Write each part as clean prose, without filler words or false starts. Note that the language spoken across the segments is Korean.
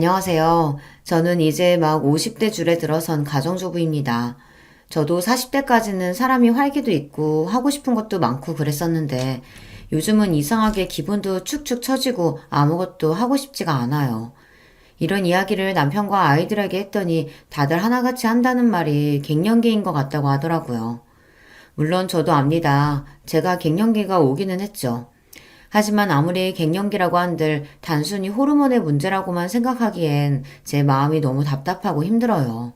안녕하세요. 저는 이제 막 50대 줄에 들어선 가정주부입니다. 저도 40대까지는 사람이 활기도 있고 하고 싶은 것도 많고 그랬었는데 요즘은 이상하게 기분도 축축 처지고 아무것도 하고 싶지가 않아요. 이런 이야기를 남편과 아이들에게 했더니 다들 하나같이 한다는 말이 갱년기인 것 같다고 하더라고요. 물론 저도 압니다. 제가 갱년기가 오기는 했죠. 하지만 아무리 갱년기라고 한들 단순히 호르몬의 문제라고만 생각하기엔 제 마음이 너무 답답하고 힘들어요.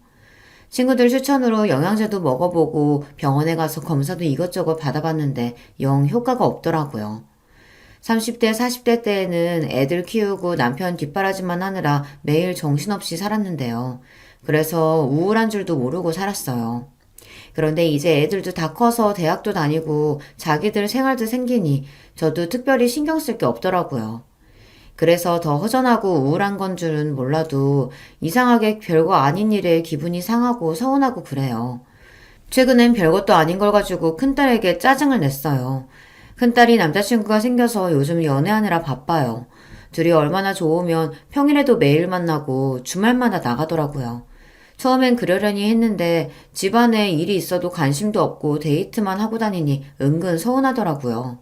친구들 추천으로 영양제도 먹어보고 병원에 가서 검사도 이것저것 받아봤는데 영 효과가 없더라고요. 30대, 40대 때에는 애들 키우고 남편 뒷바라지만 하느라 매일 정신없이 살았는데요. 그래서 우울한 줄도 모르고 살았어요. 그런데 이제 애들도 다 커서 대학도 다니고 자기들 생활도 생기니 저도 특별히 신경 쓸 게 없더라고요. 그래서 더 허전하고 우울한 건 줄은 몰라도 이상하게 별거 아닌 일에 기분이 상하고 서운하고 그래요. 최근엔 별것도 아닌 걸 가지고 큰딸에게 짜증을 냈어요. 큰딸이 남자친구가 생겨서 요즘 연애하느라 바빠요. 둘이 얼마나 좋으면 평일에도 매일 만나고 주말마다 나가더라고요. 처음엔 그러려니 했는데 집안에 일이 있어도 관심도 없고 데이트만 하고 다니니 은근 서운하더라고요.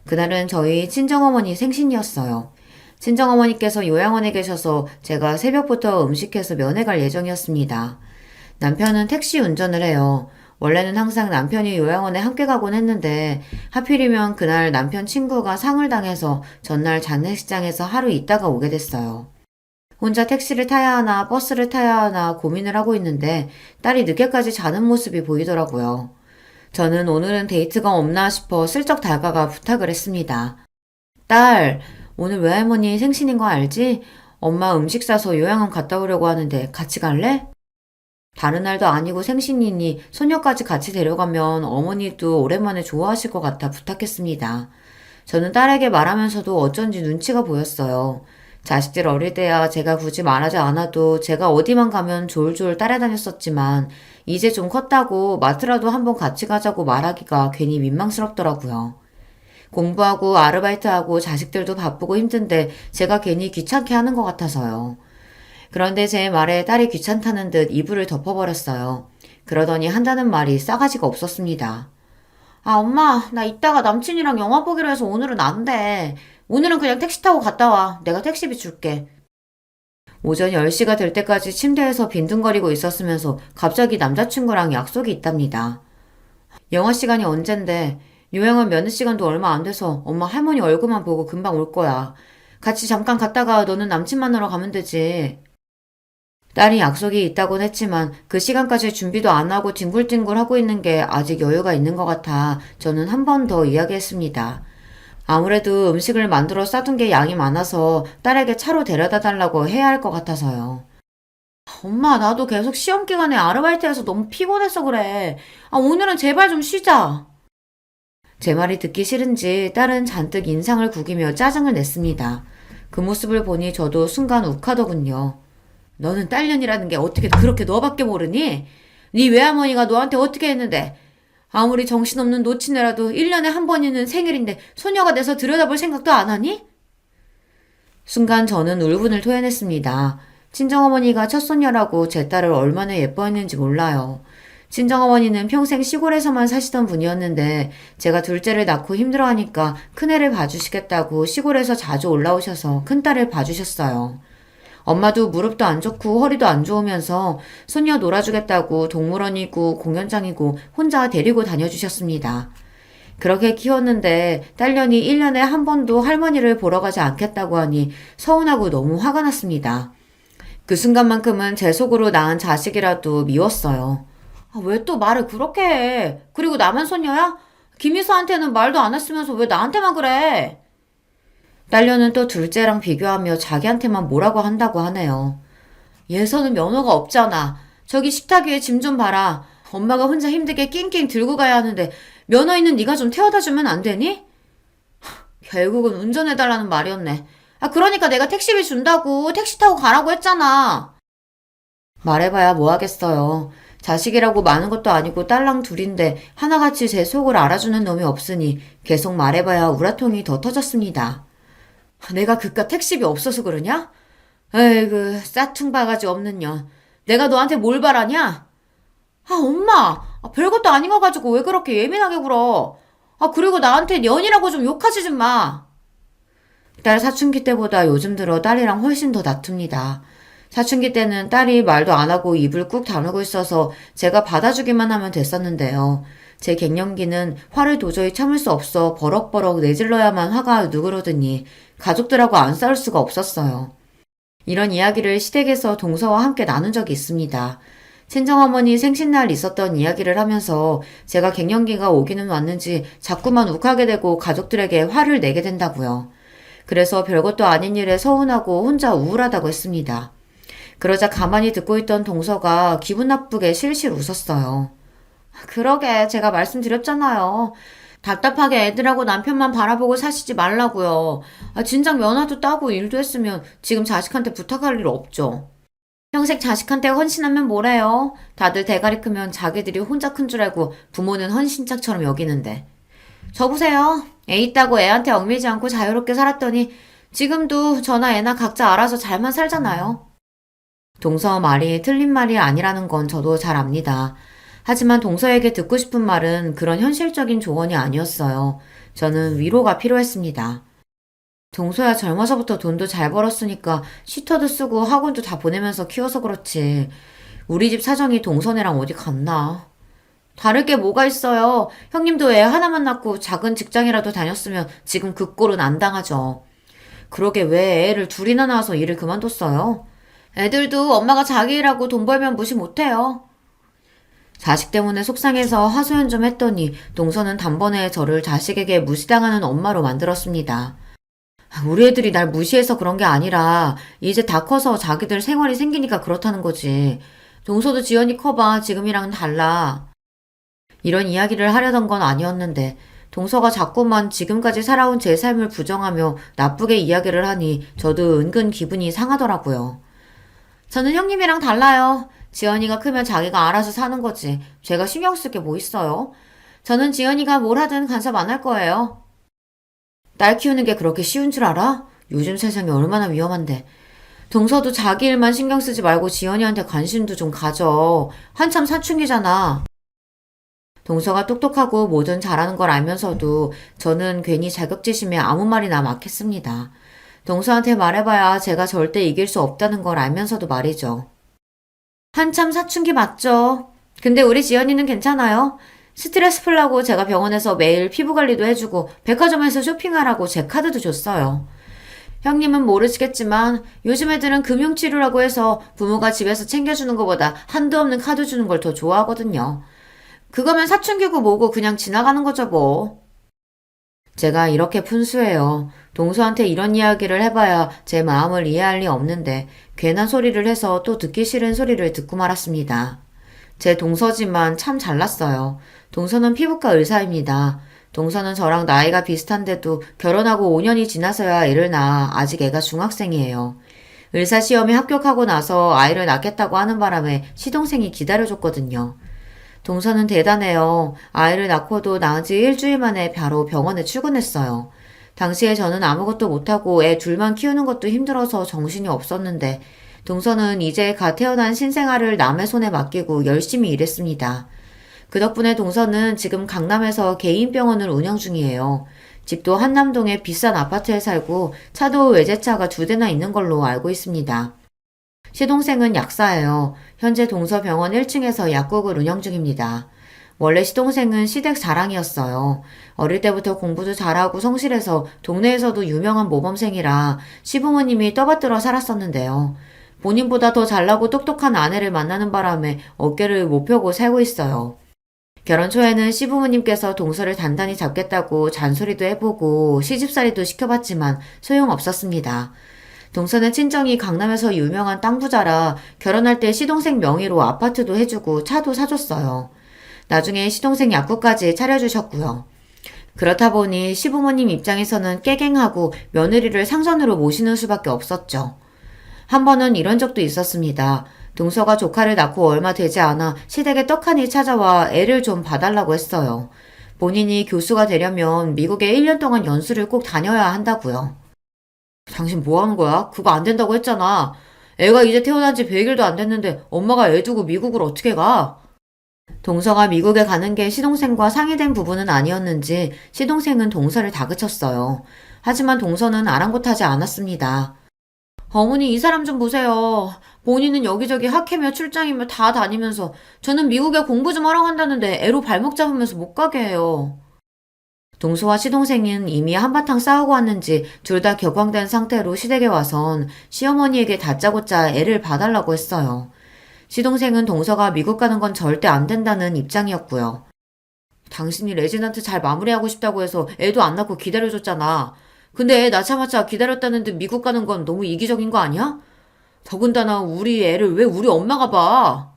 그날은 저희 친정어머니 생신이었어요. 친정어머니께서 요양원에 계셔서 제가 새벽부터 음식해서 면회 갈 예정이었습니다. 남편은 택시 운전을 해요. 원래는 항상 남편이 요양원에 함께 가곤 했는데 하필이면 그날 남편 친구가 상을 당해서 전날 장례식장에서 하루 있다가 오게 됐어요. 혼자 택시를 타야 하나 버스를 타야 하나 고민을 하고 있는데 딸이 늦게까지 자는 모습이 보이더라고요. 저는 오늘은 데이트가 없나 싶어 슬쩍 다가가 부탁을 했습니다. 딸, 오늘 외할머니 생신인 거 알지? 엄마 음식 싸서 요양원 갔다 오려고 하는데 같이 갈래? 다른 날도 아니고 생신이니 손녀까지 같이 데려가면 어머니도 오랜만에 좋아하실 것 같아 부탁했습니다. 저는 딸에게 말하면서도 어쩐지 눈치가 보였어요. 자식들 어릴 때야 제가 굳이 말하지 않아도 제가 어디만 가면 졸졸 따라다녔었지만 이제 좀 컸다고 마트라도 한번 같이 가자고 말하기가 괜히 민망스럽더라고요. 공부하고 아르바이트하고 자식들도 바쁘고 힘든데 제가 괜히 귀찮게 하는 것 같아서요. 그런데 제 말에 딸이 귀찮다는 듯 이불을 덮어버렸어요. 그러더니 한다는 말이 싸가지가 없었습니다. 아, 엄마, 나 이따가 남친이랑 영화 보기로 해서 오늘은 안 돼. 오늘은 그냥 택시 타고 갔다 와. 내가 택시비 줄게. 오전 10시가 될 때까지 침대에서 빈둥거리고 있었으면서 갑자기 남자친구랑 약속이 있답니다. 영화 시간이 언젠데 요양원 면회 시간도 얼마 안 돼서 엄마 할머니 얼굴만 보고 금방 올 거야. 같이 잠깐 갔다가 너는 남친 만나러 가면 되지. 딸이 약속이 있다곤 했지만 그 시간까지 준비도 안 하고 뒹굴뒹굴 하고 있는 게 아직 여유가 있는 것 같아 저는 한 번 더 이야기했습니다. 아무래도 음식을 만들어 싸둔 게 양이 많아서 딸에게 차로 데려다 달라고 해야 할 것 같아서요. 엄마, 나도 계속 시험 기간에 아르바이트해서 너무 피곤해서 그래. 아, 오늘은 제발 좀 쉬자. 제 말이 듣기 싫은지 딸은 잔뜩 인상을 구기며 짜증을 냈습니다. 그 모습을 보니 저도 순간 욱하더군요. 너는 딸년이라는 게 어떻게 그렇게 너밖에 모르니? 네 외할머니가 너한테 어떻게 했는데? 아무리 정신없는 노친애라도 1년에 한 번이는 생일인데 소녀가 돼서 들여다볼 생각도 안 하니? 순간 저는 울분을 토해냈습니다. 친정어머니가 첫손녀라고 제 딸을 얼마나 예뻐했는지 몰라요. 친정어머니는 평생 시골에서만 사시던 분이었는데 제가 둘째를 낳고 힘들어하니까 큰애를 봐주시겠다고 시골에서 자주 올라오셔서 큰딸을 봐주셨어요. 엄마도 무릎도 안 좋고 허리도 안 좋으면서 손녀 놀아주겠다고 동물원이고 공연장이고 혼자 데리고 다녀주셨습니다. 그렇게 키웠는데 딸년이 1년에 한 번도 할머니를 보러 가지 않겠다고 하니 서운하고 너무 화가 났습니다. 그 순간만큼은 제 속으로 낳은 자식이라도 미웠어요. 아, 왜 또 말을 그렇게 해? 그리고 나만 손녀야? 김희수한테는 말도 안 했으면서 왜 나한테만 그래? 딸려는 또 둘째랑 비교하며 자기한테만 뭐라고 한다고 하네요. 예서는 면허가 없잖아. 저기 식탁 위에 짐 좀 봐라. 엄마가 혼자 힘들게 낑낑 들고 가야 하는데 면허 있는 네가 좀 태워다 주면 안 되니? 결국은 운전해달라는 말이었네. 아, 그러니까 내가 택시비 준다고 택시 타고 가라고 했잖아. 말해봐야 뭐 하겠어요. 자식이라고 많은 것도 아니고 딸랑 둘인데 하나같이 제 속을 알아주는 놈이 없으니 계속 말해봐야 우라통이 더 터졌습니다. 내가 그깟 택시비 없어서 그러냐? 에이그, 싸퉁바가지 없는 년. 내가 너한테 뭘 바라냐? 아, 엄마! 별것도 아닌 거 가지고 왜 그렇게 예민하게 굴어? 그리고 나한테 년이라고 좀 욕하지 좀 마. 딸 사춘기 때보다 요즘 들어 딸이랑 훨씬 더 다툽니다. 사춘기 때는 딸이 말도 안 하고 입을 꾹 다물고 있어서 제가 받아주기만 하면 됐었는데요. 제 갱년기는 화를 도저히 참을 수 없어 버럭버럭 내질러야만 화가 누그러드니 가족들하고 안 싸울 수가 없었어요. 이런 이야기를 시댁에서 동서와 함께 나눈 적이 있습니다. 친정어머니 생신날 있었던 이야기를 하면서 제가 갱년기가 오기는 왔는지 자꾸만 욱하게 되고 가족들에게 화를 내게 된다고요. 그래서 별것도 아닌 일에 서운하고 혼자 우울하다고 했습니다. 그러자 가만히 듣고 있던 동서가 기분 나쁘게 실실 웃었어요. 그러게 제가 말씀드렸잖아요. 답답하게 애들하고 남편만 바라보고 사시지 말라고요. 진작 면허도 따고 일도 했으면 지금 자식한테 부탁할 일 없죠. 평생 자식한테 헌신하면 뭐래요? 다들 대가리 크면 자기들이 혼자 큰 줄 알고 부모는 헌신짝처럼 여기는데. 저 보세요. 애 있다고 애한테 얽매이지 않고 자유롭게 살았더니 지금도 저나 애나 각자 알아서 잘만 살잖아요. 동서 말이 틀린 말이 아니라는 건 저도 잘 압니다. 하지만 동서에게 듣고 싶은 말은 그런 현실적인 조언이 아니었어요. 저는 위로가 필요했습니다. 동서야 젊어서부터 돈도 잘 벌었으니까 슈터도 쓰고 학원도 다 보내면서 키워서 그렇지. 우리 집 사정이 동서네랑 어디 같나? 다를 게 뭐가 있어요. 형님도 애 하나만 낳고 작은 직장이라도 다녔으면 지금 그 꼴은 안 당하죠. 그러게 왜 애를 둘이나 낳아서 일을 그만뒀어요? 애들도 엄마가 자기 일하고 돈 벌면 무시 못해요. 자식 때문에 속상해서 하소연 좀 했더니 동서는 단번에 저를 자식에게 무시당하는 엄마로 만들었습니다. 우리 애들이 날 무시해서 그런 게 아니라 이제 다 커서 자기들 생활이 생기니까 그렇다는 거지. 동서도 지연이 커봐. 지금이랑은 달라. 이런 이야기를 하려던 건 아니었는데 동서가 자꾸만 지금까지 살아온 제 삶을 부정하며 나쁘게 이야기를 하니 저도 은근 기분이 상하더라고요. 저는 형님이랑 달라요. 지연이가 크면 자기가 알아서 사는 거지. 제가 신경 쓸 게 뭐 있어요? 저는 지연이가 뭘 하든 간섭 안 할 거예요. 딸 키우는 게 그렇게 쉬운 줄 알아? 요즘 세상이 얼마나 위험한데. 동서도 자기 일만 신경 쓰지 말고 지연이한테 관심도 좀 가져. 한참 사춘기잖아. 동서가 똑똑하고 뭐든 잘하는 걸 알면서도 저는 괜히 자격지심에 아무 말이나 막 했습니다. 동서한테 말해봐야 제가 절대 이길 수 없다는 걸 알면서도 말이죠. 한참 사춘기 맞죠? 근데 우리 지연이는 괜찮아요. 스트레스 풀라고 제가 병원에서 매일 피부 관리도 해주고 백화점에서 쇼핑하라고 제 카드도 줬어요. 형님은 모르시겠지만 요즘 애들은 금융치료라고 해서 부모가 집에서 챙겨주는 것보다 한도 없는 카드 주는 걸 더 좋아하거든요. 그거면 사춘기고 뭐고 그냥 지나가는 거죠 뭐. 제가 이렇게 푼수해요. 동서한테 이런 이야기를 해봐야 제 마음을 이해할 리 없는데 괜한 소리를 해서 또 듣기 싫은 소리를 듣고 말았습니다. 제 동서지만 참 잘났어요. 동서는 피부과 의사입니다. 동서는 저랑 나이가 비슷한데도 결혼하고 5년이 지나서야 애를 낳아 아직 애가 중학생이에요. 의사 시험에 합격하고 나서 아이를 낳겠다고 하는 바람에 시동생이 기다려줬거든요. 동서는 대단해요. 아이를 낳고도 낳은 지 일주일 만에 바로 병원에 출근했어요. 당시에 저는 아무것도 못하고 애 둘만 키우는 것도 힘들어서 정신이 없었는데 동서는 이제 갓 태어난 신생아를 남의 손에 맡기고 열심히 일했습니다. 그 덕분에 동서는 지금 강남에서 개인 병원을 운영 중이에요. 집도 한남동의 비싼 아파트에 살고 차도 외제차가 2대나 있는 걸로 알고 있습니다. 시동생은 약사예요. 현재 동서병원 1층에서 약국을 운영 중입니다. 원래 시동생은 시댁 자랑이었어요. 어릴 때부터 공부도 잘하고 성실해서 동네에서도 유명한 모범생이라 시부모님이 떠받들어 살았었는데요. 본인보다 더 잘나고 똑똑한 아내를 만나는 바람에 어깨를 못 펴고 살고 있어요. 결혼 초에는 시부모님께서 동서를 단단히 잡겠다고 잔소리도 해보고 시집살이도 시켜봤지만 소용없었습니다. 동서는 친정이 강남에서 유명한 땅 부자라 결혼할 때 시동생 명의로 아파트도 해주고 차도 사줬어요. 나중에 시동생 약국까지 차려주셨고요. 그렇다 보니 시부모님 입장에서는 깨갱하고 며느리를 상선으로 모시는 수밖에 없었죠. 한 번은 이런 적도 있었습니다. 동서가 조카를 낳고 얼마 되지 않아 시댁에 떡하니 찾아와 애를 좀 봐달라고 했어요. 본인이 교수가 되려면 미국에 1년 동안 연수를 꼭 다녀야 한다고요. 당신 뭐 하는 거야? 그거 안 된다고 했잖아. 애가 이제 태어난 지 100일도 안 됐는데 엄마가 애 두고 미국을 어떻게 가? 동서가 미국에 가는 게 시동생과 상의된 부분은 아니었는지 시동생은 동서를 다그쳤어요. 하지만 동서는 아랑곳하지 않았습니다. 어머니 이 사람 좀 보세요. 본인은 여기저기 학회며 출장이며 다 다니면서 저는 미국에 공부 좀 하러 간다는데 애로 발목 잡으면서 못 가게 해요. 동서와 시동생은 이미 한바탕 싸우고 왔는지 둘 다 격앙된 상태로 시댁에 와선 시어머니에게 다짜고짜 애를 봐달라고 했어요. 시동생은 동서가 미국 가는 건 절대 안 된다는 입장이었고요. 당신이 레지던트 잘 마무리하고 싶다고 해서 애도 안 낳고 기다려줬잖아. 근데 애 낳자마자 기다렸다는데 미국 가는 건 너무 이기적인 거 아니야? 더군다나 우리 애를 왜 우리 엄마가 봐?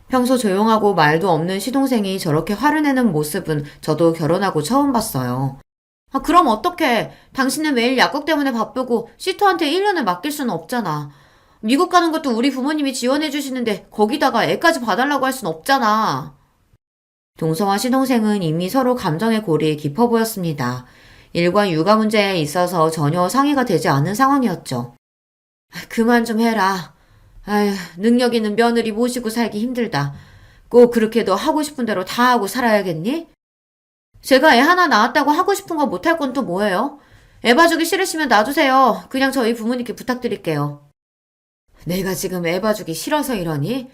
평소 조용하고 말도 없는 시동생이 저렇게 화를 내는 모습은 저도 결혼하고 처음 봤어요. 아, 그럼 어떡해. 당신은 매일 약국 때문에 바쁘고 시토한테 1년을 맡길 수는 없잖아. 미국 가는 것도 우리 부모님이 지원해 주시는데 거기다가 애까지 봐달라고 할 순 없잖아. 동서와 시동생은 이미 서로 감정의 골이 깊어 보였습니다. 일과 육아 문제에 있어서 전혀 상의가 되지 않은 상황이었죠. 그만 좀 해라. 아휴, 능력 있는 며느리 모시고 살기 힘들다. 꼭 그렇게 너 하고 싶은 대로 다 하고 살아야겠니? 제가 애 하나 낳았다고 하고 싶은 거 못할 건 또 뭐예요? 애 봐주기 싫으시면 놔두세요. 그냥 저희 부모님께 부탁드릴게요. 내가 지금 애 봐주기 싫어서 이러니?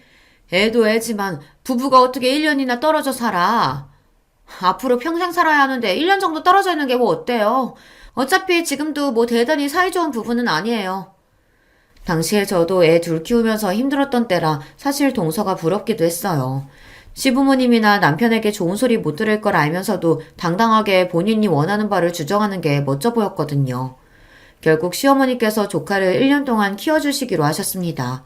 애도 애지만 부부가 어떻게 1년이나 떨어져 살아? 앞으로 평생 살아야 하는데 1년 정도 떨어져 있는 게 뭐 어때요? 어차피 지금도 뭐 대단히 사이좋은 부부는 아니에요. 당시에 저도 애 둘 키우면서 힘들었던 때라 사실 동서가 부럽기도 했어요. 시부모님이나 남편에게 좋은 소리 못 들을 걸 알면서도 당당하게 본인이 원하는 바를 주장하는 게 멋져 보였거든요. 결국 시어머니께서 조카를 1년 동안 키워주시기로 하셨습니다.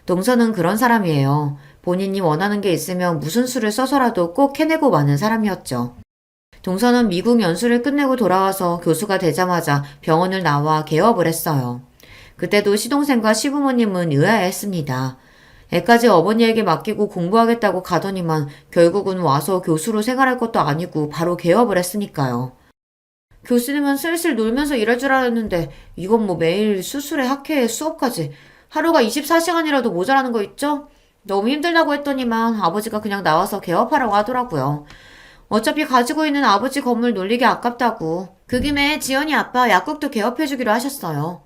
동서는 그런 사람이에요. 본인이 원하는 게 있으면 무슨 수를 써서라도 꼭 해내고 마는 사람이었죠. 동서는 미국 연수를 끝내고 돌아와서 교수가 되자마자 병원을 나와 개업을 했어요. 그때도 시동생과 시부모님은 의아해했습니다. 애까지 어머니에게 맡기고 공부하겠다고 가더니만 결국은 와서 교수로 생활할 것도 아니고 바로 개업을 했으니까요. 교수님은 슬슬 놀면서 일할 줄 알았는데 이건 뭐 매일 수술에 학회에 수업까지 하루가 24시간이라도 모자라는 거 있죠? 너무 힘들다고 했더니만 아버지가 그냥 나와서 개업하라고 하더라고요. 어차피 가지고 있는 아버지 건물 놀리기 아깝다고. 그 김에 지연이 아빠 약국도 개업해주기로 하셨어요.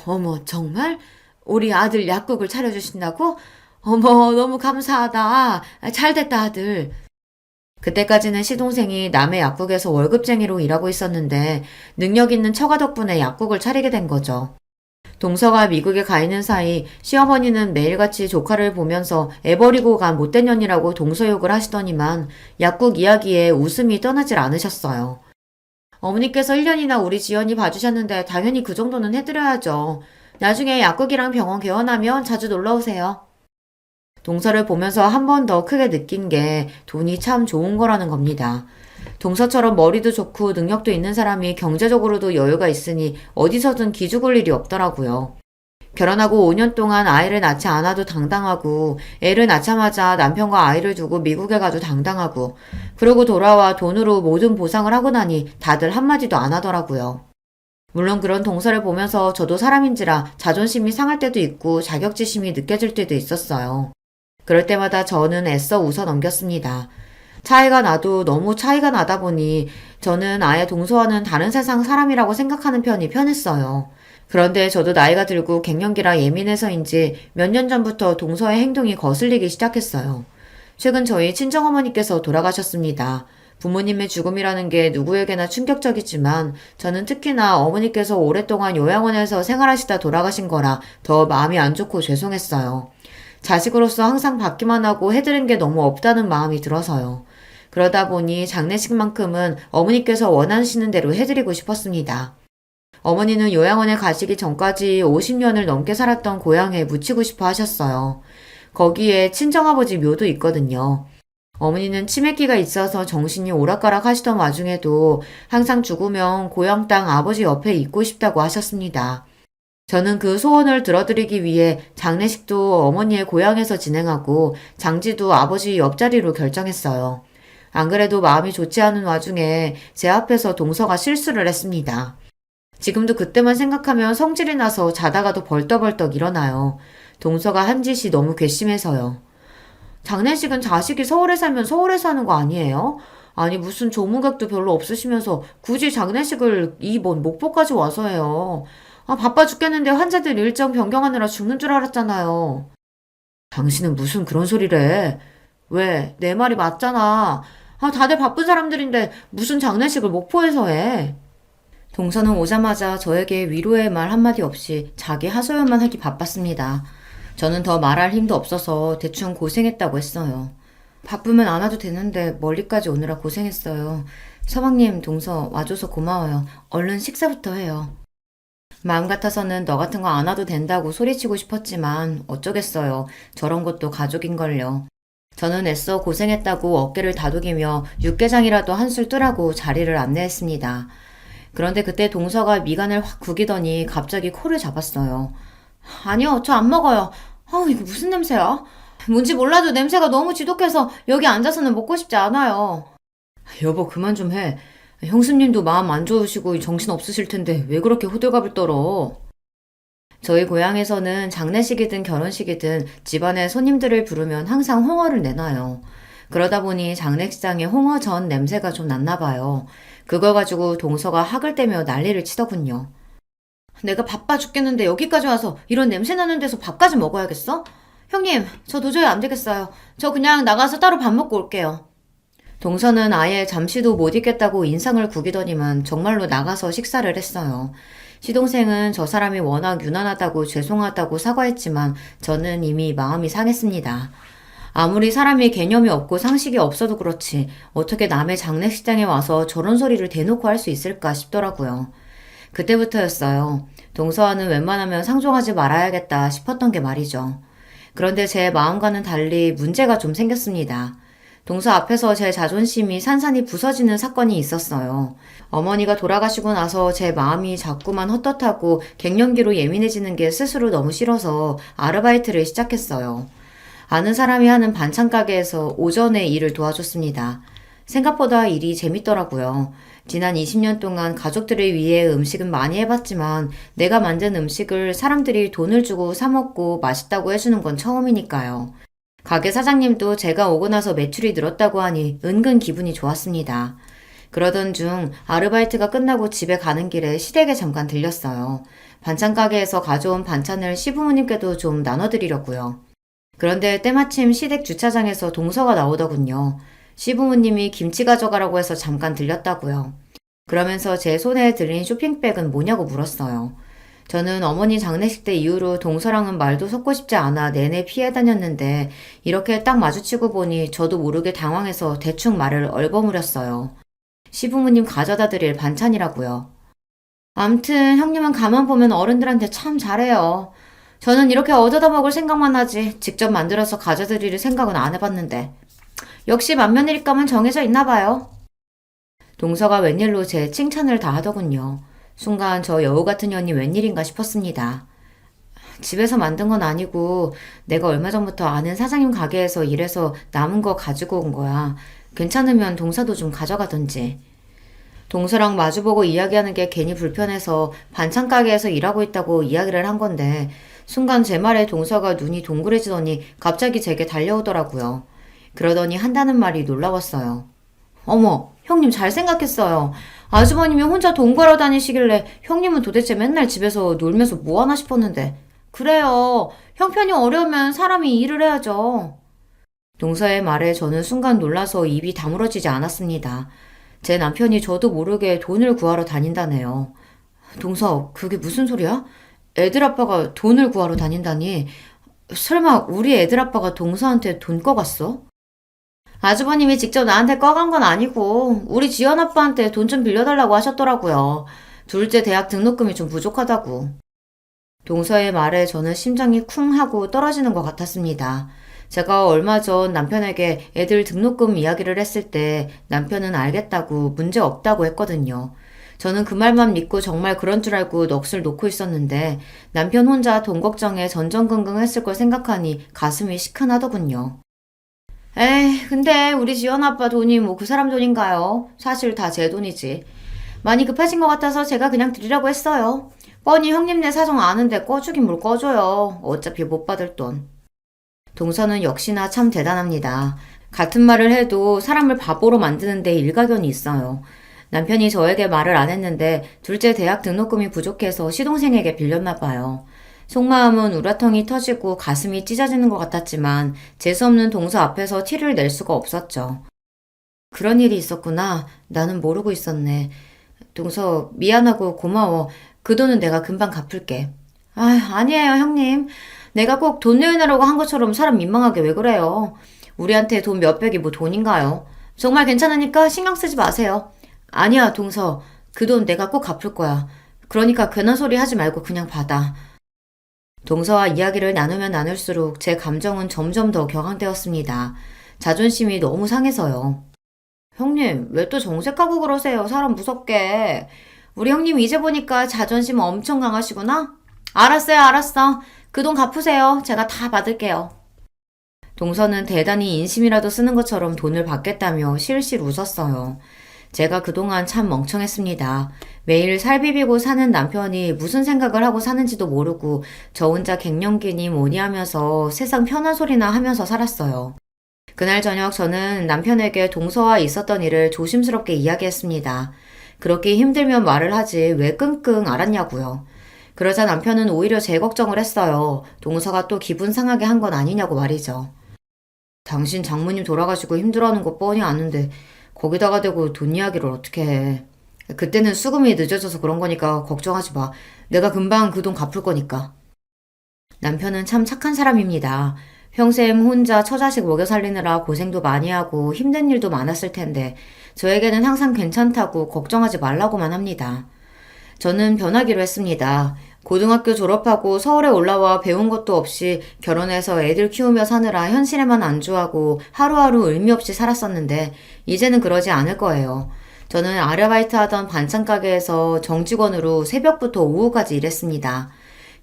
어머, 정말? 우리 아들 약국을 차려주신다고? 어머, 너무 감사하다. 잘됐다, 아들. 그때까지는 시동생이 남의 약국에서 월급쟁이로 일하고 있었는데 능력 있는 처가 덕분에 약국을 차리게 된 거죠. 동서가 미국에 가 있는 사이 시어머니는 매일같이 조카를 보면서 애 버리고 간 못된 년이라고 동서 욕을 하시더니만 약국 이야기에 웃음이 떠나질 않으셨어요. 어머니께서 1년이나 우리 지연이 봐주셨는데 당연히 그 정도는 해드려야죠. 나중에 약국이랑 병원 개원하면 자주 놀러오세요. 동서를 보면서 한 번 더 크게 느낀 게 돈이 참 좋은 거라는 겁니다. 동서처럼 머리도 좋고 능력도 있는 사람이 경제적으로도 여유가 있으니 어디서든 기죽을 일이 없더라고요. 결혼하고 5년 동안 아이를 낳지 않아도 당당하고 애를 낳자마자 남편과 아이를 두고 미국에 가도 당당하고 그러고 돌아와 돈으로 모든 보상을 하고 나니 다들 한마디도 안 하더라고요. 물론 그런 동서를 보면서 저도 사람인지라 자존심이 상할 때도 있고 자격지심이 느껴질 때도 있었어요. 그럴 때마다 저는 애써 웃어 넘겼습니다. 차이가 나도 너무 차이가 나다 보니 저는 아예 동서와는 다른 세상 사람이라고 생각하는 편이 편했어요. 그런데 저도 나이가 들고 갱년기라 예민해서인지 몇 년 전부터 동서의 행동이 거슬리기 시작했어요. 최근 저희 친정어머니께서 돌아가셨습니다. 부모님의 죽음이라는 게 누구에게나 충격적이지만 저는 특히나 어머니께서 오랫동안 요양원에서 생활하시다 돌아가신 거라 더 마음이 안 좋고 죄송했어요. 자식으로서 항상 받기만 하고 해드린 게 너무 없다는 마음이 들어서요. 그러다 보니 장례식만큼은 어머니께서 원하시는 대로 해드리고 싶었습니다. 어머니는 요양원에 가시기 전까지 50년을 넘게 살았던 고향에 묻히고 싶어 하셨어요. 거기에 친정아버지 묘도 있거든요. 어머니는 치매기가 있어서 정신이 오락가락 하시던 와중에도 항상 죽으면 고향 땅 아버지 옆에 있고 싶다고 하셨습니다. 저는 그 소원을 들어드리기 위해 장례식도 어머니의 고향에서 진행하고 장지도 아버지 옆자리로 결정했어요. 안 그래도 마음이 좋지 않은 와중에 제 앞에서 동서가 실수를 했습니다. 지금도 그때만 생각하면 성질이 나서 자다가도 벌떡벌떡 일어나요. 동서가 한 짓이 너무 괘씸해서요. 장례식은 자식이 서울에 살면 서울에서 하는 거 아니에요? 아니 무슨 조문객도 별로 없으시면서 굳이 장례식을 이 먼 목포까지 와서 해요. 아 바빠 죽겠는데 환자들 일정 변경하느라 죽는 줄 알았잖아요. 당신은 무슨 그런 소리를 해? 왜? 내 말이 맞잖아. 아 다들 바쁜 사람들인데 무슨 장례식을 목포에서 해? 동서는 오자마자 저에게 위로의 말 한마디 없이 자기 하소연만 하기 바빴습니다. 저는 더 말할 힘도 없어서 대충 고생했다고 했어요. 바쁘면 안 와도 되는데 멀리까지 오느라 고생했어요. 서방님, 동서 와줘서 고마워요. 얼른 식사부터 해요. 마음 같아서는 너 같은 거 안 와도 된다고 소리치고 싶었지만 어쩌겠어요. 저런 것도 가족인걸요. 저는 애써 고생했다고 어깨를 다독이며 육개장이라도 한술 뜨라고 자리를 안내했습니다. 그런데 그때 동서가 미간을 확 구기더니 갑자기 코를 잡았어요. 아니요, 저 안 먹어요. 이거 무슨 냄새야? 뭔지 몰라도 냄새가 너무 지독해서 여기 앉아서는 먹고 싶지 않아요. 여보, 그만 좀 해. 형수님도 마음 안 좋으시고 정신 없으실 텐데 왜 그렇게 호들갑을 떨어? 저희 고향에서는 장례식이든 결혼식이든 집안에 손님들을 부르면 항상 홍어를 내놔요. 그러다 보니 장례식장에 홍어전 냄새가 좀 났나 봐요. 그걸 가지고 동서가 학을 떼며 난리를 치더군요. 내가 바빠 죽겠는데 여기까지 와서 이런 냄새 나는 데서 밥까지 먹어야겠어? 형님, 저 도저히 안 되겠어요. 저 그냥 나가서 따로 밥 먹고 올게요. 동서는 아예 잠시도 못 있겠다고 인상을 구기더니만 정말로 나가서 식사를 했어요. 시동생은 저 사람이 워낙 유난하다고 죄송하다고 사과했지만 저는 이미 마음이 상했습니다. 아무리 사람이 개념이 없고 상식이 없어도 그렇지 어떻게 남의 장례식장에 와서 저런 소리를 대놓고 할 수 있을까 싶더라고요. 그때부터였어요. 동서와는 웬만하면 상종하지 말아야겠다 싶었던 게 말이죠. 그런데 제 마음과는 달리 문제가 좀 생겼습니다. 동서 앞에서 제 자존심이 산산이 부서지는 사건이 있었어요. 어머니가 돌아가시고 나서 제 마음이 자꾸만 헛헛하고 갱년기로 예민해지는 게 스스로 너무 싫어서 아르바이트를 시작했어요. 아는 사람이 하는 반찬 가게에서 오전에 일을 도와줬습니다. 생각보다 일이 재밌더라고요. 지난 20년 동안 가족들을 위해 음식은 많이 해봤지만 내가 만든 음식을 사람들이 돈을 주고 사 먹고 맛있다고 해주는 건 처음이니까요. 가게 사장님도 제가 오고 나서 매출이 늘었다고 하니 은근 기분이 좋았습니다. 그러던 중 아르바이트가 끝나고 집에 가는 길에 시댁에 잠깐 들렸어요. 반찬 가게에서 가져온 반찬을 시부모님께도 좀 나눠드리려고요. 그런데 때마침 시댁 주차장에서 동서가 나오더군요. 시부모님이 김치 가져가라고 해서 잠깐 들렸다고요. 그러면서 제 손에 들린 쇼핑백은 뭐냐고 물었어요. 저는 어머니 장례식 때 이후로 동서랑은 말도 섞고 싶지 않아 내내 피해 다녔는데 이렇게 딱 마주치고 보니 저도 모르게 당황해서 대충 말을 얼버무렸어요. 시부모님 가져다 드릴 반찬이라고요. 암튼 형님은 가만 보면 어른들한테 참 잘해요. 저는 이렇게 얻어다 먹을 생각만 하지 직접 만들어서 가져드릴 생각은 안 해봤는데 역시 맏며느리감은 정해져 있나 봐요. 동서가 웬일로 제 칭찬을 다 하더군요. 순간 저 여우 같은 년이 웬일인가 싶었습니다. 집에서 만든 건 아니고 내가 얼마 전부터 아는 사장님 가게에서 일해서 남은 거 가지고 온 거야. 괜찮으면 동서도 좀 가져가던지. 동서랑 마주보고 이야기하는 게 괜히 불편해서 반찬 가게에서 일하고 있다고 이야기를 한 건데 순간 제 말에 동서가 눈이 동그래지더니 갑자기 제게 달려오더라고요. 그러더니 한다는 말이 놀라웠어요. 어머, 형님 잘 생각했어요. 아주버님이 혼자 돈 벌어 다니시길래 형님은 도대체 맨날 집에서 놀면서 뭐 하나 싶었는데. 그래요. 형편이 어려우면 사람이 일을 해야죠. 동서의 말에 저는 순간 놀라서 입이 다물어지지 않았습니다. 제 남편이 저도 모르게 돈을 구하러 다닌다네요. 동서, 그게 무슨 소리야? 애들 아빠가 돈을 구하러 다닌다니. 설마 우리 애들 아빠가 동서한테 돈 꺼갔어? 아주버님이 직접 나한테 꺼간 건 아니고 우리 지연 아빠한테 돈 좀 빌려달라고 하셨더라고요. 둘째 대학 등록금이 좀 부족하다고. 동서의 말에 저는 심장이 쿵 하고 떨어지는 것 같았습니다. 제가 얼마 전 남편에게 애들 등록금 이야기를 했을 때 남편은 알겠다고 문제 없다고 했거든요. 저는 그 말만 믿고 정말 그런 줄 알고 넋을 놓고 있었는데 남편 혼자 돈 걱정에 전전긍긍했을 걸 생각하니 가슴이 시큰하더군요. 에이, 근데 우리 지연 아빠 돈이 뭐 그 사람 돈인가요? 사실 다 제 돈이지. 많이 급하신 것 같아서 제가 그냥 드리라고 했어요. 뻔히 형님네 사정 아는데 꺼주긴 뭘 꺼줘요. 어차피 못 받을 돈. 동서는 역시나 참 대단합니다. 같은 말을 해도 사람을 바보로 만드는데 일가견이 있어요. 남편이 저에게 말을 안 했는데 둘째 대학 등록금이 부족해서 시동생에게 빌렸나 봐요. 속마음은 우라통이 터지고 가슴이 찢어지는 것 같았지만 재수없는 동서 앞에서 티를 낼 수가 없었죠. 그런 일이 있었구나. 나는 모르고 있었네. 동서 미안하고 고마워. 그 돈은 내가 금방 갚을게. 아니에요 형님. 내가 꼭 돈 내놔라고 한 것처럼 사람 민망하게 왜 그래요. 우리한테 돈 몇백이 뭐 돈인가요? 정말 괜찮으니까 신경 쓰지 마세요. 아니야 동서. 그 돈 내가 꼭 갚을 거야. 그러니까 괜한 소리 하지 말고 그냥 받아. 동서와 이야기를 나누면 나눌수록 제 감정은 점점 더 격앙되었습니다. 자존심이 너무 상해서요. 형님, 왜 또 정색하고 그러세요? 사람 무섭게. 우리 형님 이제 보니까 자존심 엄청 강하시구나? 알았어요, 알았어. 그 돈 갚으세요. 제가 다 받을게요. 동서는 대단히 인심이라도 쓰는 것처럼 돈을 받겠다며 실실 웃었어요. 제가 그동안 참 멍청했습니다. 매일 살 비비고 사는 남편이 무슨 생각을 하고 사는지도 모르고 저 혼자 갱년기니 뭐니 하면서 세상 편한 소리나 하면서 살았어요. 그날 저녁 저는 남편에게 동서와 있었던 일을 조심스럽게 이야기했습니다. 그렇게 힘들면 말을 하지 왜 끙끙 앓았냐고요. 그러자 남편은 오히려 제 걱정을 했어요. 동서가 또 기분 상하게 한 건 아니냐고 말이죠. 당신 장모님 돌아가시고 힘들어하는 거 뻔히 아는데 거기다가 대고 돈 이야기를 어떻게 해. 그때는 수금이 늦어져서 그런 거니까 걱정하지 마. 내가 금방 그 돈 갚을 거니까. 남편은 참 착한 사람입니다. 평생 혼자 처자식 먹여 살리느라 고생도 많이 하고 힘든 일도 많았을 텐데 저에게는 항상 괜찮다고 걱정하지 말라고만 합니다. 저는 변하기로 했습니다. 고등학교 졸업하고 서울에 올라와 배운 것도 없이 결혼해서 애들 키우며 사느라 현실에만 안주하고 하루하루 의미 없이 살았었는데 이제는 그러지 않을 거예요. 저는 아르바이트 하던 반찬 가게에서 정직원으로 새벽부터 오후까지 일했습니다.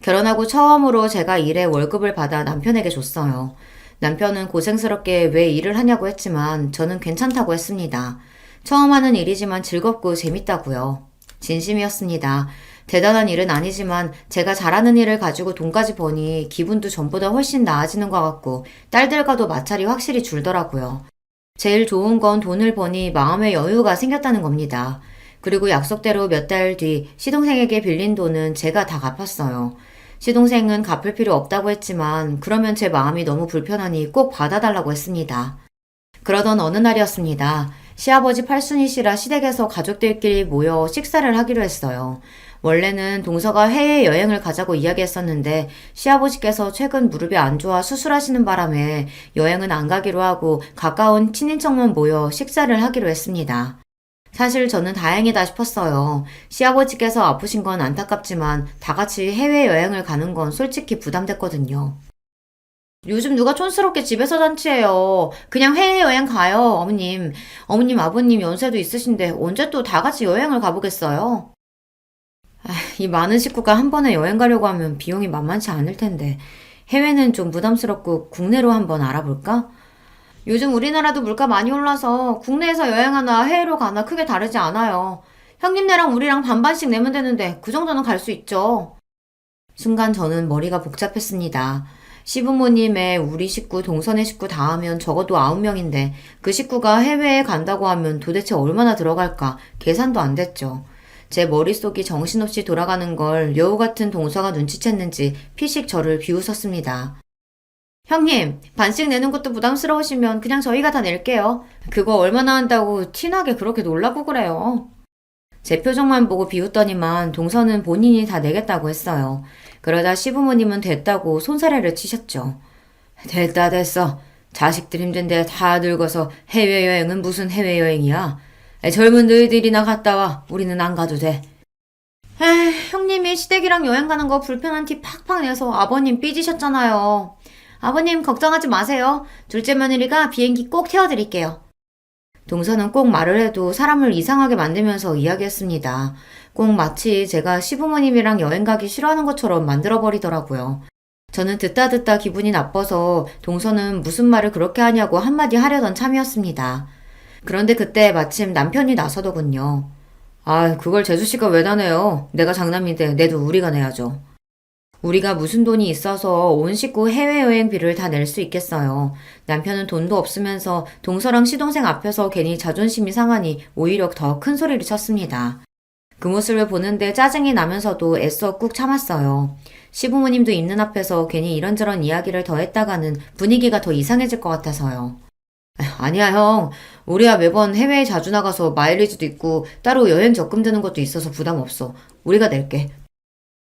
결혼하고 처음으로 제가 일에 월급을 받아 남편에게 줬어요. 남편은 고생스럽게 왜 일을 하냐고 했지만 저는 괜찮다고 했습니다. 처음 하는 일이지만 즐겁고 재밌다고요. 진심이었습니다. 대단한 일은 아니지만 제가 잘하는 일을 가지고 돈까지 버니 기분도 전보다 훨씬 나아지는 것 같고 딸들과도 마찰이 확실히 줄더라고요. 제일 좋은 건 돈을 버니 마음의 여유가 생겼다는 겁니다. 그리고 약속대로 몇 달 뒤 시동생에게 빌린 돈은 제가 다 갚았어요. 시동생은 갚을 필요 없다고 했지만 그러면 제 마음이 너무 불편하니 꼭 받아달라고 했습니다. 그러던 어느 날이었습니다. 시아버지 팔순이시라 시댁에서 가족들끼리 모여 식사를 하기로 했어요. 원래는 동서가 해외여행을 가자고 이야기했었는데 시아버지께서 최근 무릎이 안 좋아 수술하시는 바람에 여행은 안 가기로 하고 가까운 친인척만 모여 식사를 하기로 했습니다. 사실 저는 다행이다 싶었어요. 시아버지께서 아프신 건 안타깝지만 다 같이 해외여행을 가는 건 솔직히 부담됐거든요. 요즘 누가 촌스럽게 집에서 잔치해요. 그냥 해외여행 가요, 어머님. 어머님, 아버님 연세도 있으신데 언제 또 다 같이 여행을 가보겠어요? 이 많은 식구가 한 번에 여행 가려고 하면 비용이 만만치 않을 텐데 해외는 좀 부담스럽고 국내로 한번 알아볼까? 요즘 우리나라도 물가 많이 올라서 국내에서 여행하나 해외로 가나 크게 다르지 않아요. 형님네랑 우리랑 반반씩 내면 되는데 그 정도는 갈 수 있죠. 순간 저는 머리가 복잡했습니다. 시부모님의 우리 식구, 동선의 식구 다 하면 적어도 9명인데 그 식구가 해외에 간다고 하면 도대체 얼마나 들어갈까 계산도 안 됐죠. 제 머릿속이 정신없이 돌아가는 걸 여우 같은 동서가 눈치챘는지 피식 저를 비웃었습니다. 형님, 반씩 내는 것도 부담스러우시면 그냥 저희가 다 낼게요. 그거 얼마나 한다고 티나게 그렇게 놀라고 그래요. 제 표정만 보고 비웃더니만 동서는 본인이 다 내겠다고 했어요. 그러다 시부모님은 됐다고 손사래를 치셨죠. 됐다 됐어. 자식들 힘든데 다 늙어서 해외여행은 무슨 해외여행이야. 젊은 너희들이나 갔다 와. 우리는 안 가도 돼. 형님이 시댁이랑 여행 가는 거 불편한 티 팍팍 내서 아버님 삐지셨잖아요. 아버님 걱정하지 마세요. 둘째 며느리가 비행기 꼭 태워드릴게요. 동서는 꼭 말을 해도 사람을 이상하게 만들면서 이야기했습니다. 꼭 마치 제가 시부모님이랑 여행 가기 싫어하는 것처럼 만들어버리더라고요. 저는 듣다 기분이 나빠서 동서는 무슨 말을 그렇게 하냐고 한마디 하려던 참이었습니다. 그런데 그때 마침 남편이 나서더군요. 아, 그걸 재수씨가 왜 다 내요? 내가 장남인데 내도 우리가 내야죠. 우리가 무슨 돈이 있어서 온 식구 해외여행비를 다 낼 수 있겠어요. 남편은 돈도 없으면서 동서랑 시동생 앞에서 괜히 자존심이 상하니 오히려 더 큰 소리를 쳤습니다. 그 모습을 보는데 짜증이 나면서도 애써 꾹 참았어요. 시부모님도 있는 앞에서 괜히 이런저런 이야기를 더 했다가는 분위기가 더 이상해질 것 같아서요. 아니야, 형. 우리야 매번 해외에 자주 나가서 마일리지도 있고 따로 여행 적금 드는 것도 있어서 부담 없어. 우리가 낼게.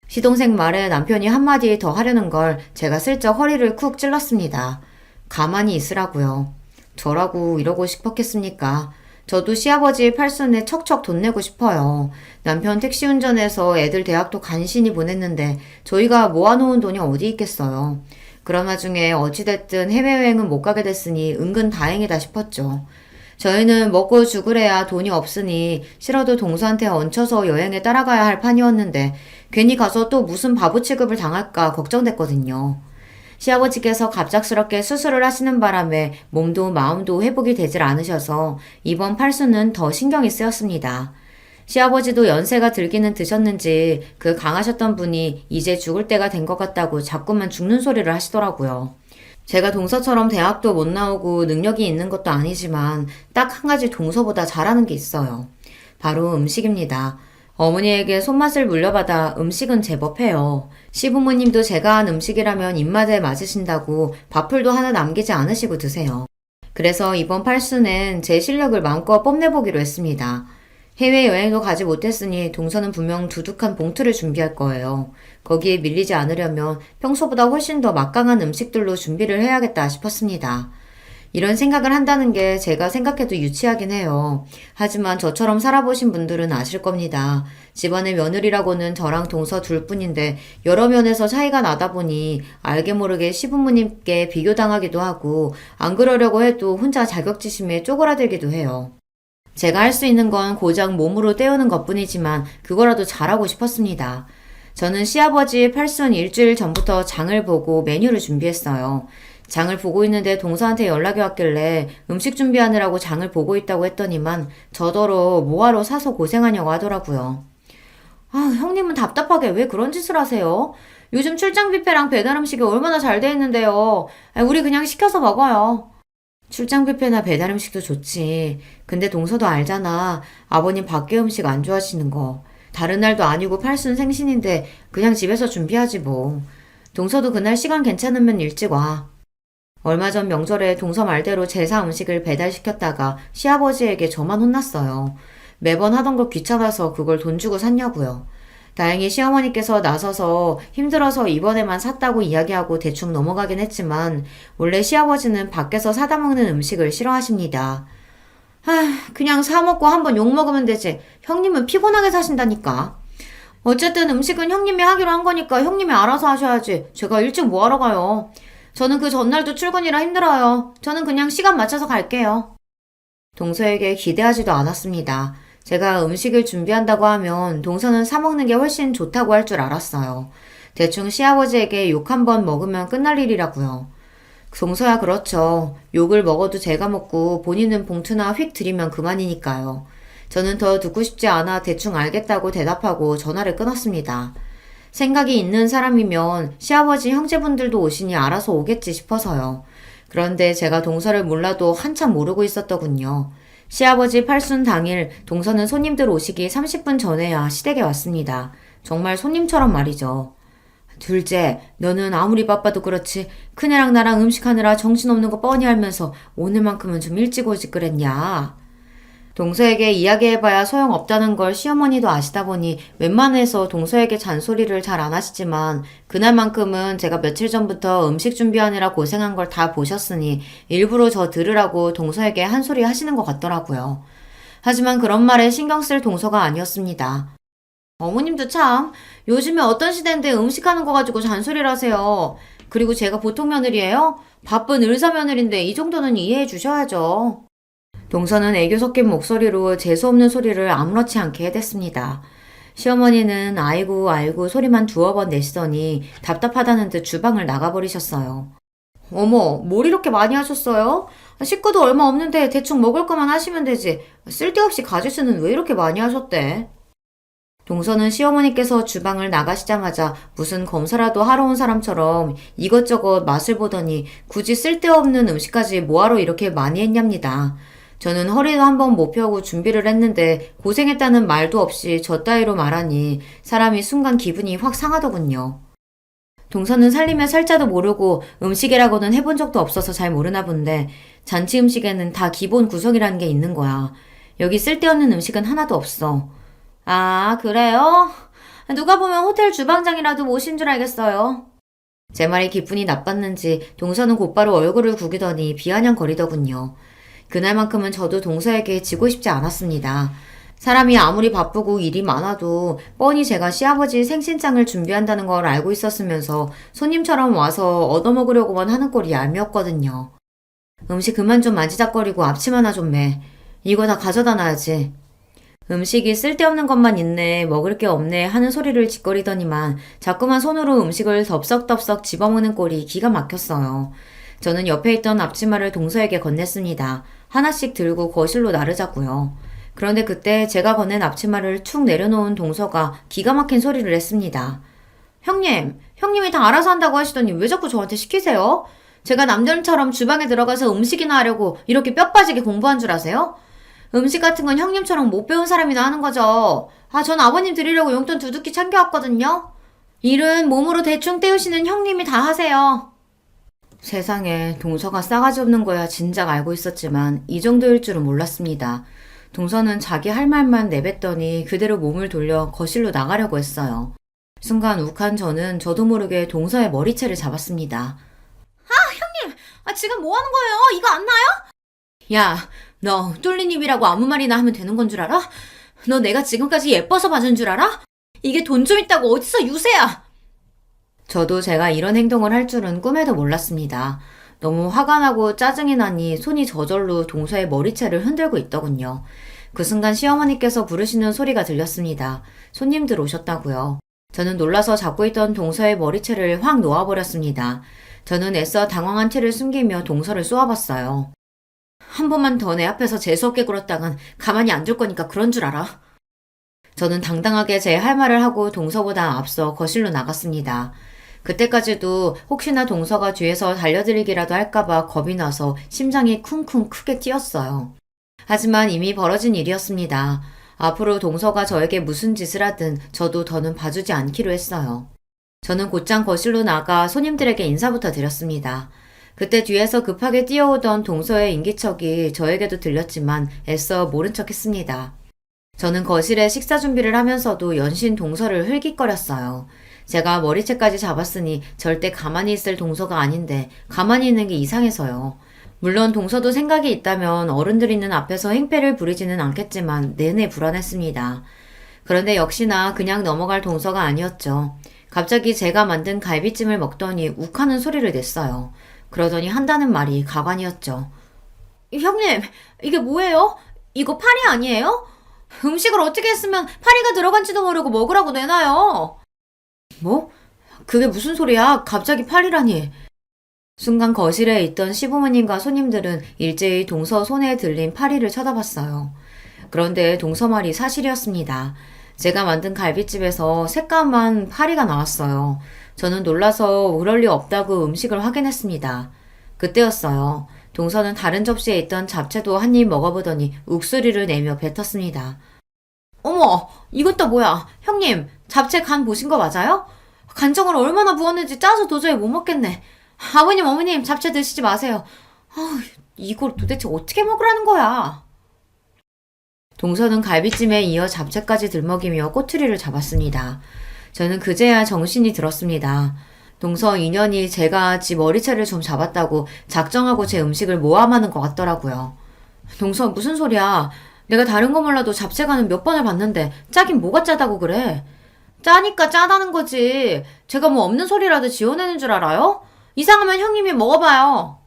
시동생 말에 남편이 한마디 더 하려는 걸 제가 슬쩍 허리를 쿡 찔렀습니다. 가만히 있으라고요. 저라고 이러고 싶었겠습니까? 저도 시아버지 팔순에 척척 돈 내고 싶어요. 남편 택시 운전해서 애들 대학도 간신히 보냈는데 저희가 모아놓은 돈이 어디 있겠어요. 그런 와중에 어찌됐든 해외여행은 못 가게 됐으니 은근 다행이다 싶었죠. 저희는 먹고 죽으래야 돈이 없으니 싫어도 동서한테 얹혀서 여행에 따라가야 할 판이었는데 괜히 가서 또 무슨 바보 취급을 당할까 걱정됐거든요. 시아버지께서 갑작스럽게 수술을 하시는 바람에 몸도 마음도 회복이 되질 않으셔서 이번 팔수는 더 신경이 쓰였습니다. 시아버지도 연세가 들기는 드셨는지 그 강하셨던 분이 이제 죽을 때가 된 것 같다고 자꾸만 죽는 소리를 하시더라고요. 제가 동서처럼 대학도 못 나오고 능력이 있는 것도 아니지만 딱 한 가지 동서보다 잘하는 게 있어요. 바로 음식입니다. 어머니에게 손맛을 물려받아 음식은 제법 해요. 시부모님도 제가 한 음식이라면 입맛에 맞으신다고 밥풀도 하나 남기지 않으시고 드세요. 그래서 이번 팔순엔 제 실력을 마음껏 뽐내보기로 했습니다. 해외여행도 가지 못했으니 동서는 분명 두둑한 봉투를 준비할 거예요. 거기에 밀리지 않으려면 평소보다 훨씬 더 막강한 음식들로 준비를 해야겠다 싶었습니다. 이런 생각을 한다는 게 제가 생각해도 유치하긴 해요. 하지만 저처럼 살아보신 분들은 아실 겁니다. 집안의 며느리라고는 저랑 동서 둘뿐인데 여러 면에서 차이가 나다 보니 알게 모르게 시부모님께 비교당하기도 하고 안 그러려고 해도 혼자 자격지심에 쪼그라들기도 해요. 제가 할 수 있는 건 고작 몸으로 때우는 것뿐이지만 그거라도 잘하고 싶었습니다. 저는 시아버지 팔순 일주일 전부터 장을 보고 메뉴를 준비했어요. 장을 보고 있는데 동서한테 연락이 왔길래 음식 준비하느라고 장을 보고 있다고 했더니만 저더러 뭐하러 사서 고생하냐고 하더라고요. 아, 형님은 답답하게 왜 그런 짓을 하세요? 요즘 출장 뷔페랑 배달 음식이 얼마나 잘 돼 있는데요. 우리 그냥 시켜서 먹어요. 출장 뷔페나 배달 음식도 좋지. 근데 동서도 알잖아. 아버님 밖에 음식 안 좋아하시는 거. 다른 날도 아니고 팔순 생신인데 그냥 집에서 준비하지 뭐. 동서도 그날 시간 괜찮으면 일찍 와. 얼마 전 명절에 동서 말대로 제사 음식을 배달시켰다가 시아버지에게 저만 혼났어요. 매번 하던 거 귀찮아서 그걸 돈 주고 샀냐고요. 다행히 시어머니께서 나서서 힘들어서 이번에만 샀다고 이야기하고 대충 넘어가긴 했지만 원래 시아버지는 밖에서 사다 먹는 음식을 싫어하십니다. 그냥 사 먹고 한번 욕 먹으면 되지. 형님은 피곤하게 사신다니까. 어쨌든 음식은 형님이 하기로 한 거니까 형님이 알아서 하셔야지. 제가 일찍 뭐하러 가요. 저는 그 전날도 출근이라 힘들어요. 저는 그냥 시간 맞춰서 갈게요. 동서에게 기대하지도 않았습니다. 제가 음식을 준비한다고 하면 동서는 사먹는 게 훨씬 좋다고 할 줄 알았어요. 대충 시아버지에게 욕 한 번 먹으면 끝날 일이라고요. 동서야 그렇죠. 욕을 먹어도 제가 먹고 본인은 봉투나 휙 들이면 그만이니까요. 저는 더 듣고 싶지 않아 대충 알겠다고 대답하고 전화를 끊었습니다. 생각이 있는 사람이면 시아버지 형제분들도 오시니 알아서 오겠지 싶어서요. 그런데 제가 동서를 몰라도 한참 모르고 있었더군요. 시아버지 팔순 당일 동서는 손님들 오시기 30분 전에야 시댁에 왔습니다. 정말 손님처럼 말이죠. 둘째, 너는 아무리 바빠도 그렇지 큰애랑 나랑 음식하느라 정신없는 거 뻔히 알면서 오늘만큼은 좀 일찍 오지 그랬냐. 동서에게 이야기해봐야 소용없다는 걸 시어머니도 아시다 보니 웬만해서 동서에게 잔소리를 잘 안 하시지만 그날만큼은 제가 며칠 전부터 음식 준비하느라 고생한 걸 다 보셨으니 일부러 저 들으라고 동서에게 한 소리 하시는 것 같더라고요. 하지만 그런 말에 신경 쓸 동서가 아니었습니다. 어머님도 참 요즘에 어떤 시대인데 음식하는 거 가지고 잔소리를 하세요. 그리고 제가 보통 며느리예요? 바쁜 의사 며느리인데 이 정도는 이해해 주셔야죠. 동서는 애교 섞인 목소리로 재수없는 소리를 아무렇지 않게 해댔습니다. 시어머니는 아이고 아이고 소리만 두어 번 내시더니 답답하다는 듯 주방을 나가버리셨어요. 어머, 뭘 이렇게 많이 하셨어요? 식구도 얼마 없는데 대충 먹을 거만 하시면 되지. 쓸데없이 가짓수는 왜 이렇게 많이 하셨대? 동서는 시어머니께서 주방을 나가시자마자 무슨 검사라도 하러 온 사람처럼 이것저것 맛을 보더니 굳이 쓸데없는 음식까지 뭐하러 이렇게 많이 했냐입니다. 저는 허리도 한번 못 펴고 준비를 했는데 고생했다는 말도 없이 저 따위로 말하니 사람이 순간 기분이 확 상하더군요. 동서는 살림의 살자도 모르고 음식이라고는 해본 적도 없어서 잘 모르나 본데 잔치 음식에는 다 기본 구성이라는 게 있는 거야. 여기 쓸데없는 음식은 하나도 없어. 아, 그래요? 누가 보면 호텔 주방장이라도 모신 줄 알겠어요. 제 말이 기분이 나빴는지 동서는 곧바로 얼굴을 구기더니 비아냥거리더군요. 그날만큼은 저도 동서에게 지고 싶지 않았습니다. 사람이 아무리 바쁘고 일이 많아도 뻔히 제가 시아버지 생신장을 준비한다는 걸 알고 있었으면서 손님처럼 와서 얻어먹으려고만 하는 꼴이 얄미웠거든요. 음식 그만 좀 만지작거리고 앞침 하나 좀 매. 이거 다 가져다 놔야지. 음식이 쓸데없는 것만 있네, 먹을 게 없네 하는 소리를 짓거리더니만 자꾸만 손으로 음식을 덥석덥석 집어먹는 꼴이 기가 막혔어요. 저는 옆에 있던 앞치마를 동서에게 건넸습니다. 하나씩 들고 거실로 나르자고요. 그런데 그때 제가 건넨 앞치마를 툭 내려놓은 동서가 기가 막힌 소리를 했습니다. 형님이 다 알아서 한다고 하시더니 왜 자꾸 저한테 시키세요? 제가 남들처럼 주방에 들어가서 음식이나 하려고 이렇게 뼈 빠지게 공부한 줄 아세요? 음식 같은 건 형님처럼 못 배운 사람이나 하는 거죠. 전 아버님 드리려고 용돈 두둑히 챙겨왔거든요. 일은 몸으로 대충 때우시는 형님이 다 하세요. 세상에 동서가 싸가지 없는 거야 진작 알고 있었지만 이 정도일 줄은 몰랐습니다. 동서는 자기 할 말만 내뱉더니 그대로 몸을 돌려 거실로 나가려고 했어요. 순간 욱한 저는 저도 모르게 동서의 머리채를 잡았습니다. 지금 뭐 하는 거예요? 이거 안 나요? 야, 너 뚫린 입이라고 아무 말이나 하면 되는 건 줄 알아? 너 내가 지금까지 예뻐서 봐준 줄 알아? 이게 돈 좀 있다고 어디서 유세야? 저도 제가 이런 행동을 할 줄은 꿈에도 몰랐습니다. 너무 화가 나고 짜증이 나니 손이 저절로 동서의 머리채를 흔들고 있더군요. 그 순간 시어머니께서 부르시는 소리가 들렸습니다. 손님들 오셨다고요. 저는 놀라서 잡고 있던 동서의 머리채를 확 놓아버렸습니다. 저는 애써 당황한 채를 숨기며 동서를 쏘아봤어요. 한 번만 더 내 앞에서 재수없게 굴었다간 가만히 안 둘 거니까 그런 줄 알아. 저는 당당하게 제 할 말을 하고 동서보다 앞서 거실로 나갔습니다. 그때까지도 혹시나 동서가 뒤에서 달려들기라도 할까봐 겁이 나서 심장이 쿵쿵 크게 뛰었어요. 하지만 이미 벌어진 일이었습니다. 앞으로 동서가 저에게 무슨 짓을 하든 저도 더는 봐주지 않기로 했어요. 저는 곧장 거실로 나가 손님들에게 인사부터 드렸습니다. 그때 뒤에서 급하게 뛰어오던 동서의 인기척이 저에게도 들렸지만 애써 모른 척 했습니다. 저는 거실에 식사 준비를 하면서도 연신 동서를 흘깃거렸어요. 제가 머리채까지 잡았으니 절대 가만히 있을 동서가 아닌데 가만히 있는 게 이상해서요. 물론 동서도 생각이 있다면 어른들 있는 앞에서 행패를 부리지는 않겠지만 내내 불안했습니다. 그런데 역시나 그냥 넘어갈 동서가 아니었죠. 갑자기 제가 만든 갈비찜을 먹더니 욱하는 소리를 냈어요. 그러더니 한다는 말이 가관이었죠. 형님, 이게 뭐예요? 이거 파리 아니에요? 음식을 어떻게 했으면 파리가 들어간지도 모르고 먹으라고 내놔요. 뭐? 그게 무슨 소리야? 갑자기 파리라니. 순간 거실에 있던 시부모님과 손님들은 일제히 동서 손에 들린 파리를 쳐다봤어요. 그런데 동서 말이 사실이었습니다. 제가 만든 갈비집에서 새까만 파리가 나왔어요. 저는 놀라서 그럴 리 없다고 음식을 확인했습니다. 그때였어요. 동서는 다른 접시에 있던 잡채도 한 입 먹어보더니 욱소리를 내며 뱉었습니다. 어머, 이것 도 뭐야? 형님, 잡채 간 보신 거 맞아요? 간장을 얼마나 부었는지 짜서 도저히 못 먹겠네. 아버님, 어머님, 잡채 드시지 마세요. 이걸 도대체 어떻게 먹으라는 거야? 동서는 갈비찜에 이어 잡채까지 들먹이며 꼬투리를 잡았습니다. 저는 그제야 정신이 들었습니다. 동서 인연이 제가 지 머리채를 좀 잡았다고 작정하고 제 음식을 모함하는 것 같더라고요. 동서 무슨 소리야. 내가 다른 거 몰라도 잡채간은 몇 번을 봤는데 짜긴 뭐가 짜다고 그래. 짜니까 짜다는 거지. 제가 뭐 없는 소리라도 지어내는 줄 알아요? 이상하면 형님이 먹어봐요.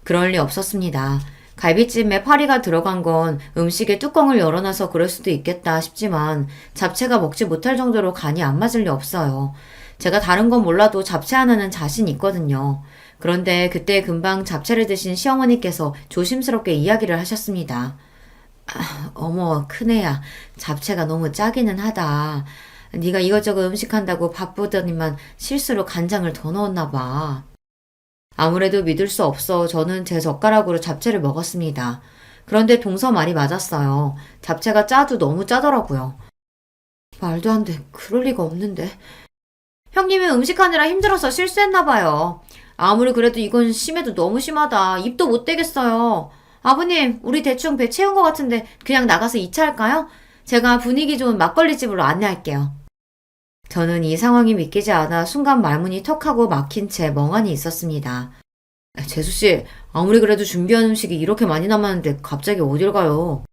그럴 리 없었습니다. 갈비찜에 파리가 들어간 건 음식의 뚜껑을 열어놔서 그럴 수도 있겠다 싶지만 잡채가 먹지 못할 정도로 간이 안 맞을 리 없어요. 제가 다른 건 몰라도 잡채 하나는 자신 있거든요. 그런데 그때 금방 잡채를 드신 시어머니께서 조심스럽게 이야기를 하셨습니다. 어머, 큰애야. 잡채가 너무 짜기는 하다. 네가 이것저것 음식한다고 바쁘더니만 실수로 간장을 더 넣었나 봐. 아무래도 믿을 수 없어 저는 제 젓가락으로 잡채를 먹었습니다. 그런데 동서 말이 맞았어요. 잡채가 짜도 너무 짜더라고요. 말도 안 돼. 그럴 리가 없는데. 형님이 음식하느라 힘들어서 실수했나 봐요. 아무리 그래도 이건 심해도 너무 심하다. 입도 못 대겠어요. 아버님, 우리 대충 배 채운 것 같은데 그냥 나가서 2차 할까요? 제가 분위기 좋은 막걸리 집으로 안내할게요. 저는 이 상황이 믿기지 않아 순간 말문이 턱하고 막힌 채 멍하니 있었습니다. 재수씨, 아무리 그래도 준비한 음식이 이렇게 많이 남았는데 갑자기 어딜 가요?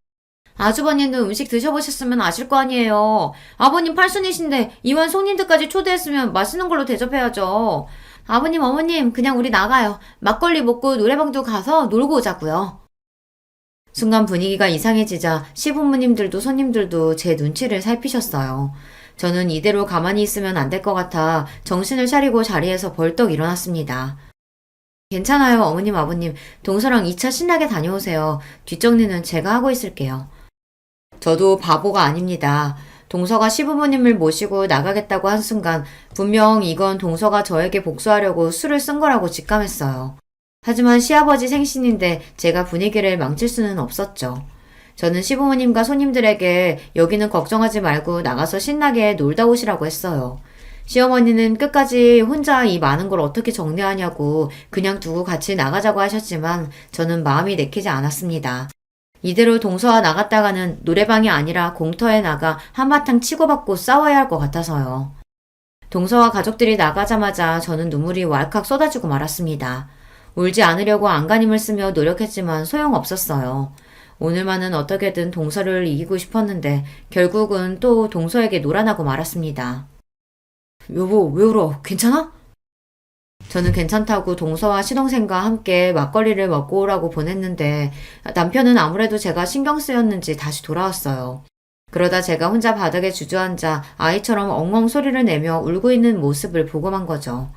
아주버님도 음식 드셔보셨으면 아실 거 아니에요. 아버님 팔순이신데 이만 손님들까지 초대했으면 맛있는 걸로 대접해야죠. 아버님, 어머님, 그냥 우리 나가요. 막걸리 먹고 노래방도 가서 놀고 오자고요. 순간 분위기가 이상해지자 시부모님들도 손님들도 제 눈치를 살피셨어요. 저는 이대로 가만히 있으면 안 될 것 같아 정신을 차리고 자리에서 벌떡 일어났습니다. 괜찮아요, 어머님, 아버님. 동서랑 2차 신나게 다녀오세요. 뒷정리는 제가 하고 있을게요. 저도 바보가 아닙니다. 동서가 시부모님을 모시고 나가겠다고 한 순간 분명 이건 동서가 저에게 복수하려고 술을 쓴 거라고 직감했어요. 하지만 시아버지 생신인데 제가 분위기를 망칠 수는 없었죠. 저는 시부모님과 손님들에게 여기는 걱정하지 말고 나가서 신나게 놀다 오시라고 했어요. 시어머니는 끝까지 혼자 이 많은 걸 어떻게 정리하냐고 그냥 두고 같이 나가자고 하셨지만 저는 마음이 내키지 않았습니다. 이대로 동서와 나갔다가는 노래방이 아니라 공터에 나가 한바탕 치고받고 싸워야 할 것 같아서요. 동서와 가족들이 나가자마자 저는 눈물이 왈칵 쏟아지고 말았습니다. 울지 않으려고 안간힘을 쓰며 노력했지만 소용없었어요. 오늘만은 어떻게든 동서를 이기고 싶었는데 결국은 또 동서에게 놀아나고 말았습니다. 여보, 왜 울어? 괜찮아? 저는 괜찮다고 동서와 시동생과 함께 막걸리를 먹고 오라고 보냈는데 남편은 아무래도 제가 신경 쓰였는지 다시 돌아왔어요. 그러다 제가 혼자 바닥에 주저앉아 아이처럼 엉엉 소리를 내며 울고 있는 모습을 보고만 거죠.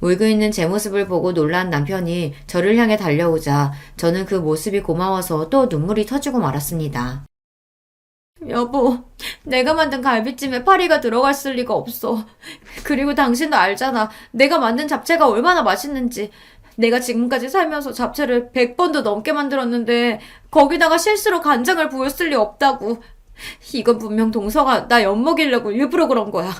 울고 있는 제 모습을 보고 놀란 남편이 저를 향해 달려오자 저는 그 모습이 고마워서 또 눈물이 터지고 말았습니다. 여보, 내가 만든 갈비찜에 파리가 들어갔을 리가 없어. 그리고 당신도 알잖아. 내가 만든 잡채가 얼마나 맛있는지. 내가 지금까지 살면서 잡채를 100번도 넘게 만들었는데 거기다가 실수로 간장을 부었을 리 없다고. 이건 분명 동서가 나 엿먹이려고 일부러 그런 거야.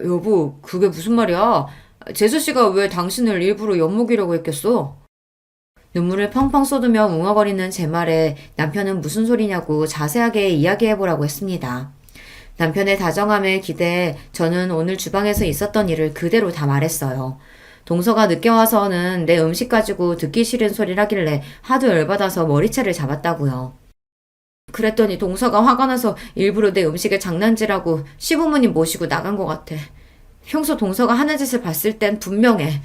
여보, 그게 무슨 말이야? 재수씨가 왜 당신을 일부러 엿먹이려고 했겠어? 눈물을 펑펑 쏟으며 웅얼거리는 제 말에 남편은 무슨 소리냐고 자세하게 이야기해보라고 했습니다. 남편의 다정함에 기대해 저는 오늘 주방에서 있었던 일을 그대로 다 말했어요. 동서가 늦게 와서는 내 음식 가지고 듣기 싫은 소리를 하길래 하도 열받아서 머리채를 잡았다고요. 그랬더니 동서가 화가 나서 일부러 내 음식에 장난질하고 시부모님 모시고 나간 것 같아. 평소 동서가 하는 짓을 봤을 땐 분명해.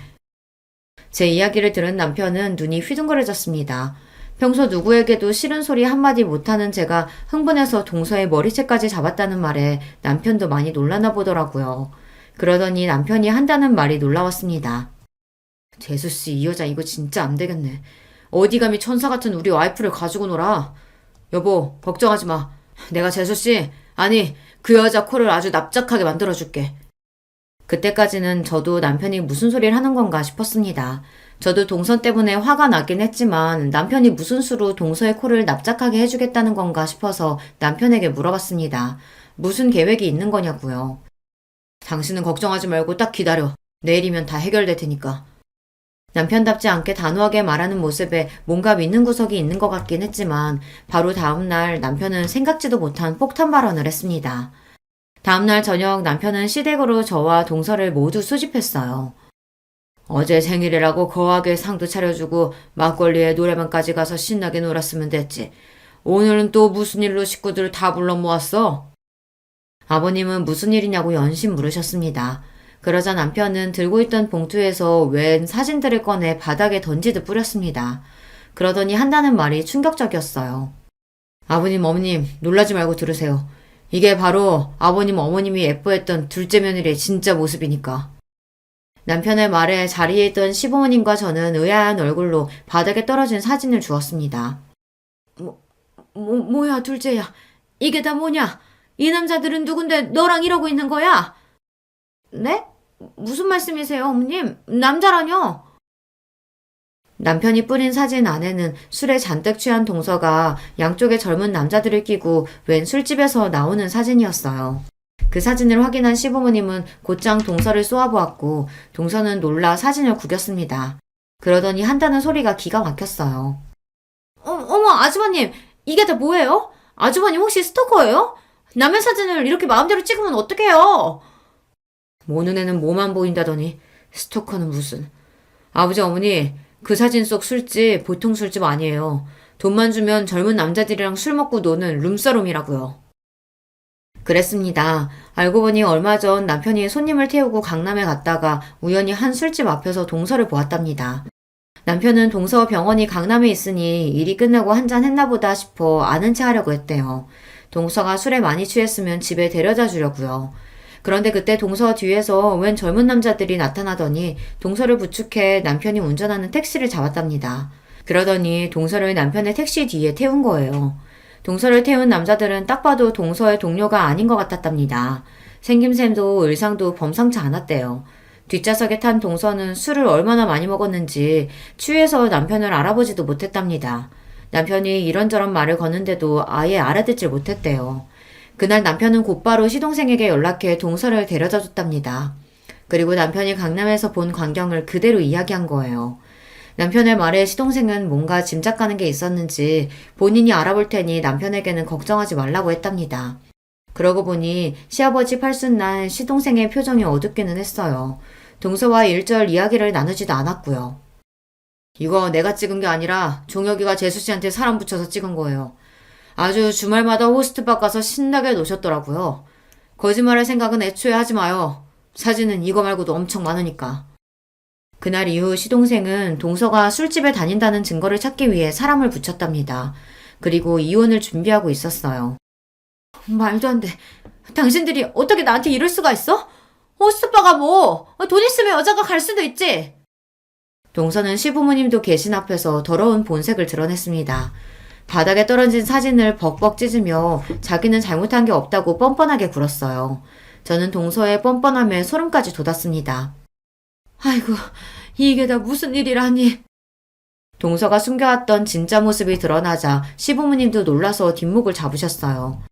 제 이야기를 들은 남편은 눈이 휘둥그레졌습니다. 평소 누구에게도 싫은 소리 한마디 못하는 제가 흥분해서 동서의 머리채까지 잡았다는 말에 남편도 많이 놀라나 보더라고요. 그러더니 남편이 한다는 말이 놀라웠습니다. 재수씨, 이 여자 이거 진짜 안 되겠네. 어디 감히 천사 같은 우리 와이프를 가지고 놀아. 여보, 걱정하지 마. 내가 재수씨, 아니 그 여자 코를 아주 납작하게 만들어줄게. 그때까지는 저도 남편이 무슨 소리를 하는 건가 싶었습니다. 저도 동서 때문에 화가 나긴 했지만 남편이 무슨 수로 동서의 코를 납작하게 해주겠다는 건가 싶어서 남편에게 물어봤습니다. 무슨 계획이 있는 거냐고요. 당신은 걱정하지 말고 딱 기다려. 내일이면 다 해결될 테니까. 남편답지 않게 단호하게 말하는 모습에 뭔가 믿는 구석이 있는 것 같긴 했지만 바로 다음날 남편은 생각지도 못한 폭탄 발언을 했습니다. 다음날 저녁 남편은 시댁으로 저와 동서를 모두 수집했어요. 어제 생일이라고 거하게 상도 차려주고 막걸리에 노래방까지 가서 신나게 놀았으면 됐지. 오늘은 또 무슨 일로 식구들을 다 불러 모았어? 아버님은 무슨 일이냐고 연신 물으셨습니다. 그러자 남편은 들고 있던 봉투에서 웬 사진들을 꺼내 바닥에 던지듯 뿌렸습니다. 그러더니 한다는 말이 충격적이었어요. 아버님, 어머님, 놀라지 말고 들으세요. 이게 바로 아버님, 어머님이 예뻐했던 둘째 며느리의 진짜 모습이니까. 남편의 말에 자리에 있던 시부모님과 저는 의아한 얼굴로 바닥에 떨어진 사진을 주었습니다. 뭐야, 둘째야. 이게 다 뭐냐? 이 남자들은 누군데 너랑 이러고 있는 거야? 네? 무슨 말씀이세요, 어머님? 남자라뇨? 남편이 뿌린 사진 안에는 술에 잔뜩 취한 동서가 양쪽에 젊은 남자들을 끼고 웬 술집에서 나오는 사진이었어요. 그 사진을 확인한 시부모님은 곧장 동서를 쏘아보았고 동서는 놀라 사진을 구겼습니다. 그러더니 한다는 소리가 기가 막혔어요. 어머, 아주버님, 이게 다 뭐예요? 아주버님 혹시 스토커예요? 남의 사진을 이렇게 마음대로 찍으면 어떡해요? 모 눈에는 뭐만 보인다더니 스토커는 무슨. 아버지, 어머니, 그 사진 속 술집 보통 술집 아니에요. 돈만 주면 젊은 남자들이랑 술 먹고 노는 룸사롱이라고요. 그랬습니다. 알고 보니 얼마 전 남편이 손님을 태우고 강남에 갔다가 우연히 한 술집 앞에서 동서를 보았답니다. 남편은 동서 병원이 강남에 있으니 일이 끝나고 한잔 했나 보다 싶어 아는 체 하려고 했대요. 동서가 술에 많이 취했으면 집에 데려다 주려고요. 그런데 그때 동서 뒤에서 웬 젊은 남자들이 나타나더니 동서를 부축해 남편이 운전하는 택시를 잡았답니다. 그러더니 동서를 남편의 택시 뒤에 태운 거예요. 동서를 태운 남자들은 딱 봐도 동서의 동료가 아닌 것 같았답니다. 생김새도 의상도 범상치 않았대요. 뒷좌석에 탄 동서는 술을 얼마나 많이 먹었는지 취해서 남편을 알아보지도 못했답니다. 남편이 이런저런 말을 거는데도 아예 알아듣질 못했대요. 그날 남편은 곧바로 시동생에게 연락해 동서를 데려다 줬답니다. 그리고 남편이 강남에서 본 광경을 그대로 이야기한 거예요. 남편의 말에 시동생은 뭔가 짐작가는 게 있었는지 본인이 알아볼 테니 남편에게는 걱정하지 말라고 했답니다. 그러고 보니 시아버지 팔순날 시동생의 표정이 어둡기는 했어요. 동서와 일절 이야기를 나누지도 않았고요. 이거 내가 찍은 게 아니라 종혁이가 재수씨한테 사람 붙여서 찍은 거예요. 아주 주말마다 호스트바 가서 신나게 노셨더라고요. 거짓말할 생각은 애초에 하지 마요. 사진은 이거 말고도 엄청 많으니까. 그날 이후 시동생은 동서가 술집에 다닌다는 증거를 찾기 위해 사람을 붙였답니다. 그리고 이혼을 준비하고 있었어요. 말도 안 돼. 당신들이 어떻게 나한테 이럴 수가 있어? 호스트바가 뭐, 돈 있으면 여자가 갈 수도 있지. 동서는 시부모님도 계신 앞에서 더러운 본색을 드러냈습니다. 바닥에 떨어진 사진을 벅벅 찢으며 자기는 잘못한 게 없다고 뻔뻔하게 굴었어요. 저는 동서의 뻔뻔함에 소름까지 돋았습니다. 아이고, 이게 다 무슨 일이라니. 동서가 숨겨왔던 진짜 모습이 드러나자 시부모님도 놀라서 뒷목을 잡으셨어요.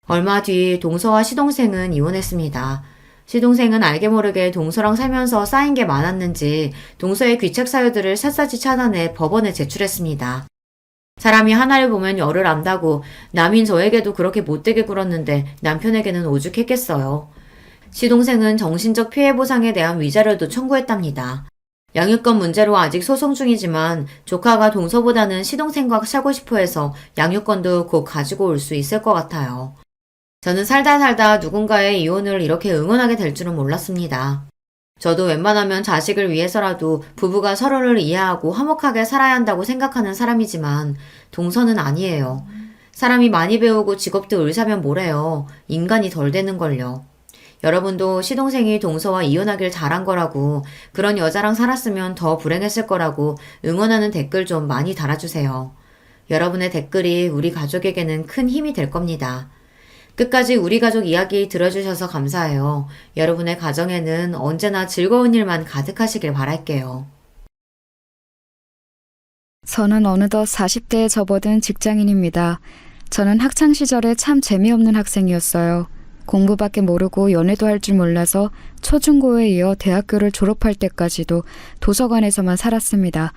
얼마 뒤 동서와 시동생은 이혼했습니다. 시동생은 알게 모르게 동서랑 살면서 쌓인 게 많았는지 동서의 귀책 사유들을 샅샅이 찾아내 법원에 제출했습니다. 사람이 하나를 보면 열을 안다고 남인 저에게도 그렇게 못되게 굴었는데 남편에게는 오죽했겠어요. 시동생은 정신적 피해 보상에 대한 위자료도 청구했답니다. 양육권 문제로 아직 소송 중이지만 조카가 동서보다는 시동생과 살고 싶어 해서 양육권도 곧 가지고 올 수 있을 것 같아요. 저는 살다 누군가의 이혼을 이렇게 응원하게 될 줄은 몰랐습니다. 저도 웬만하면 자식을 위해서라도 부부가 서로를 이해하고 화목하게 살아야 한다고 생각하는 사람이지만 동서는 아니에요. 사람이 많이 배우고 직업도 을사면 뭐래요. 인간이 덜 되는걸요. 여러분도 시동생이 동서와 이혼하길 잘한 거라고 그런 여자랑 살았으면 더 불행했을 거라고 응원하는 댓글 좀 많이 달아주세요. 여러분의 댓글이 우리 가족에게는 큰 힘이 될 겁니다. 끝까지 우리 가족 이야기 들어주셔서 감사해요. 여러분의 가정에는 언제나 즐거운 일만 가득하시길 바랄게요. 저는 어느덧 40대에 접어든 직장인입니다. 저는 학창시절에 참 재미없는 학생이었어요. 공부밖에 모르고 연애도 할 줄 몰라서 초중고에 이어 대학교를 졸업할 때까지도 도서관에서만 살았습니다.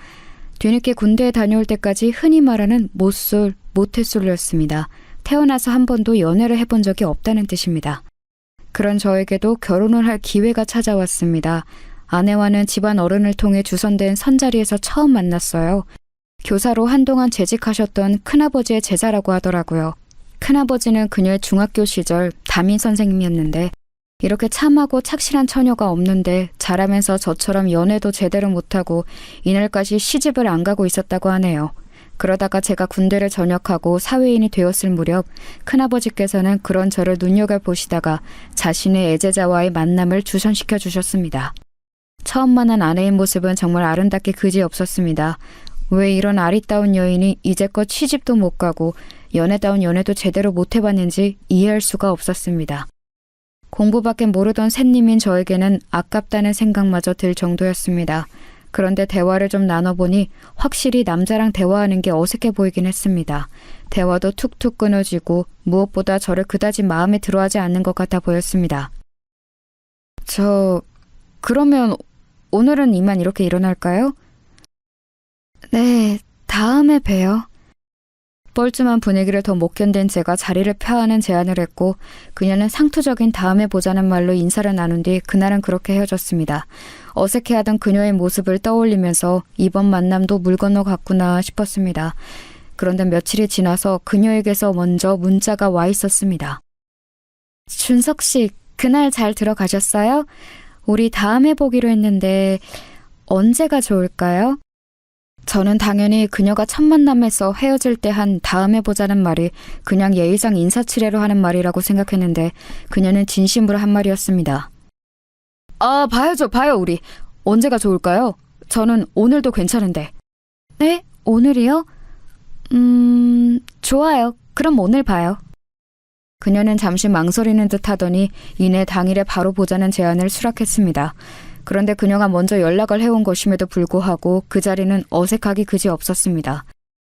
뒤늦게 군대에 다녀올 때까지 흔히 말하는 못쏠, 모태솔로였습니다. 태어나서 한 번도 연애를 해본 적이 없다는 뜻입니다. 그런 저에게도 결혼을 할 기회가 찾아왔습니다. 아내와는 집안 어른을 통해 주선된 선자리에서 처음 만났어요. 교사로 한동안 재직하셨던 큰아버지의 제자라고 하더라고요. 큰아버지는 그녀의 중학교 시절 담임 선생님이었는데 이렇게 참하고 착실한 처녀가 없는데 자라면서 저처럼 연애도 제대로 못하고 이날까지 시집을 안 가고 있었다고 하네요. 그러다가 제가 군대를 전역하고 사회인이 되었을 무렵 큰아버지께서는 그런 저를 눈여겨보시다가 자신의 애제자와의 만남을 주선시켜 주셨습니다. 처음 만난 아내의 모습은 정말 아름답게 그지없었습니다. 왜 이런 아리따운 여인이 이제껏 시집도 못 가고 연애다운 연애도 제대로 못 해봤는지 이해할 수가 없었습니다. 공부밖에 모르던 샌님인 저에게는 아깝다는 생각마저 들 정도였습니다. 그런데 대화를 좀 나눠보니 확실히 남자랑 대화하는 게 어색해 보이긴 했습니다. 대화도 툭툭 끊어지고 무엇보다 저를 그다지 마음에 들어하지 않는 것 같아 보였습니다. 그러면 오늘은 이만 이렇게 일어날까요? 네, 다음에 봬요. 뻘쭘한 분위기를 더 못 견딘 제가 자리를 펴하는 제안을 했고 그녀는 상투적인 다음에 보자는 말로 인사를 나눈 뒤 그날은 그렇게 헤어졌습니다. 어색해하던 그녀의 모습을 떠올리면서 이번 만남도 물 건너 갔구나 싶었습니다. 그런데 며칠이 지나서 그녀에게서 먼저 문자가 와 있었습니다. 준석 씨, 그날 잘 들어가셨어요? 우리 다음에 보기로 했는데 언제가 좋을까요? 저는 당연히 그녀가 첫 만남에서 헤어질 때 한 다음에 보자는 말이 그냥 예의상 인사치레로 하는 말이라고 생각했는데 그녀는 진심으로 한 말이었습니다. 아, 봐요, 우리. 언제가 좋을까요? 저는 오늘도 괜찮은데. 네? 오늘이요? 좋아요. 그럼 오늘 봐요. 그녀는 잠시 망설이는 듯 하더니 이내 당일에 바로 보자는 제안을 수락했습니다. 그런데 그녀가 먼저 연락을 해온 것임에도 불구하고 그 자리는 어색하기 그지없었습니다.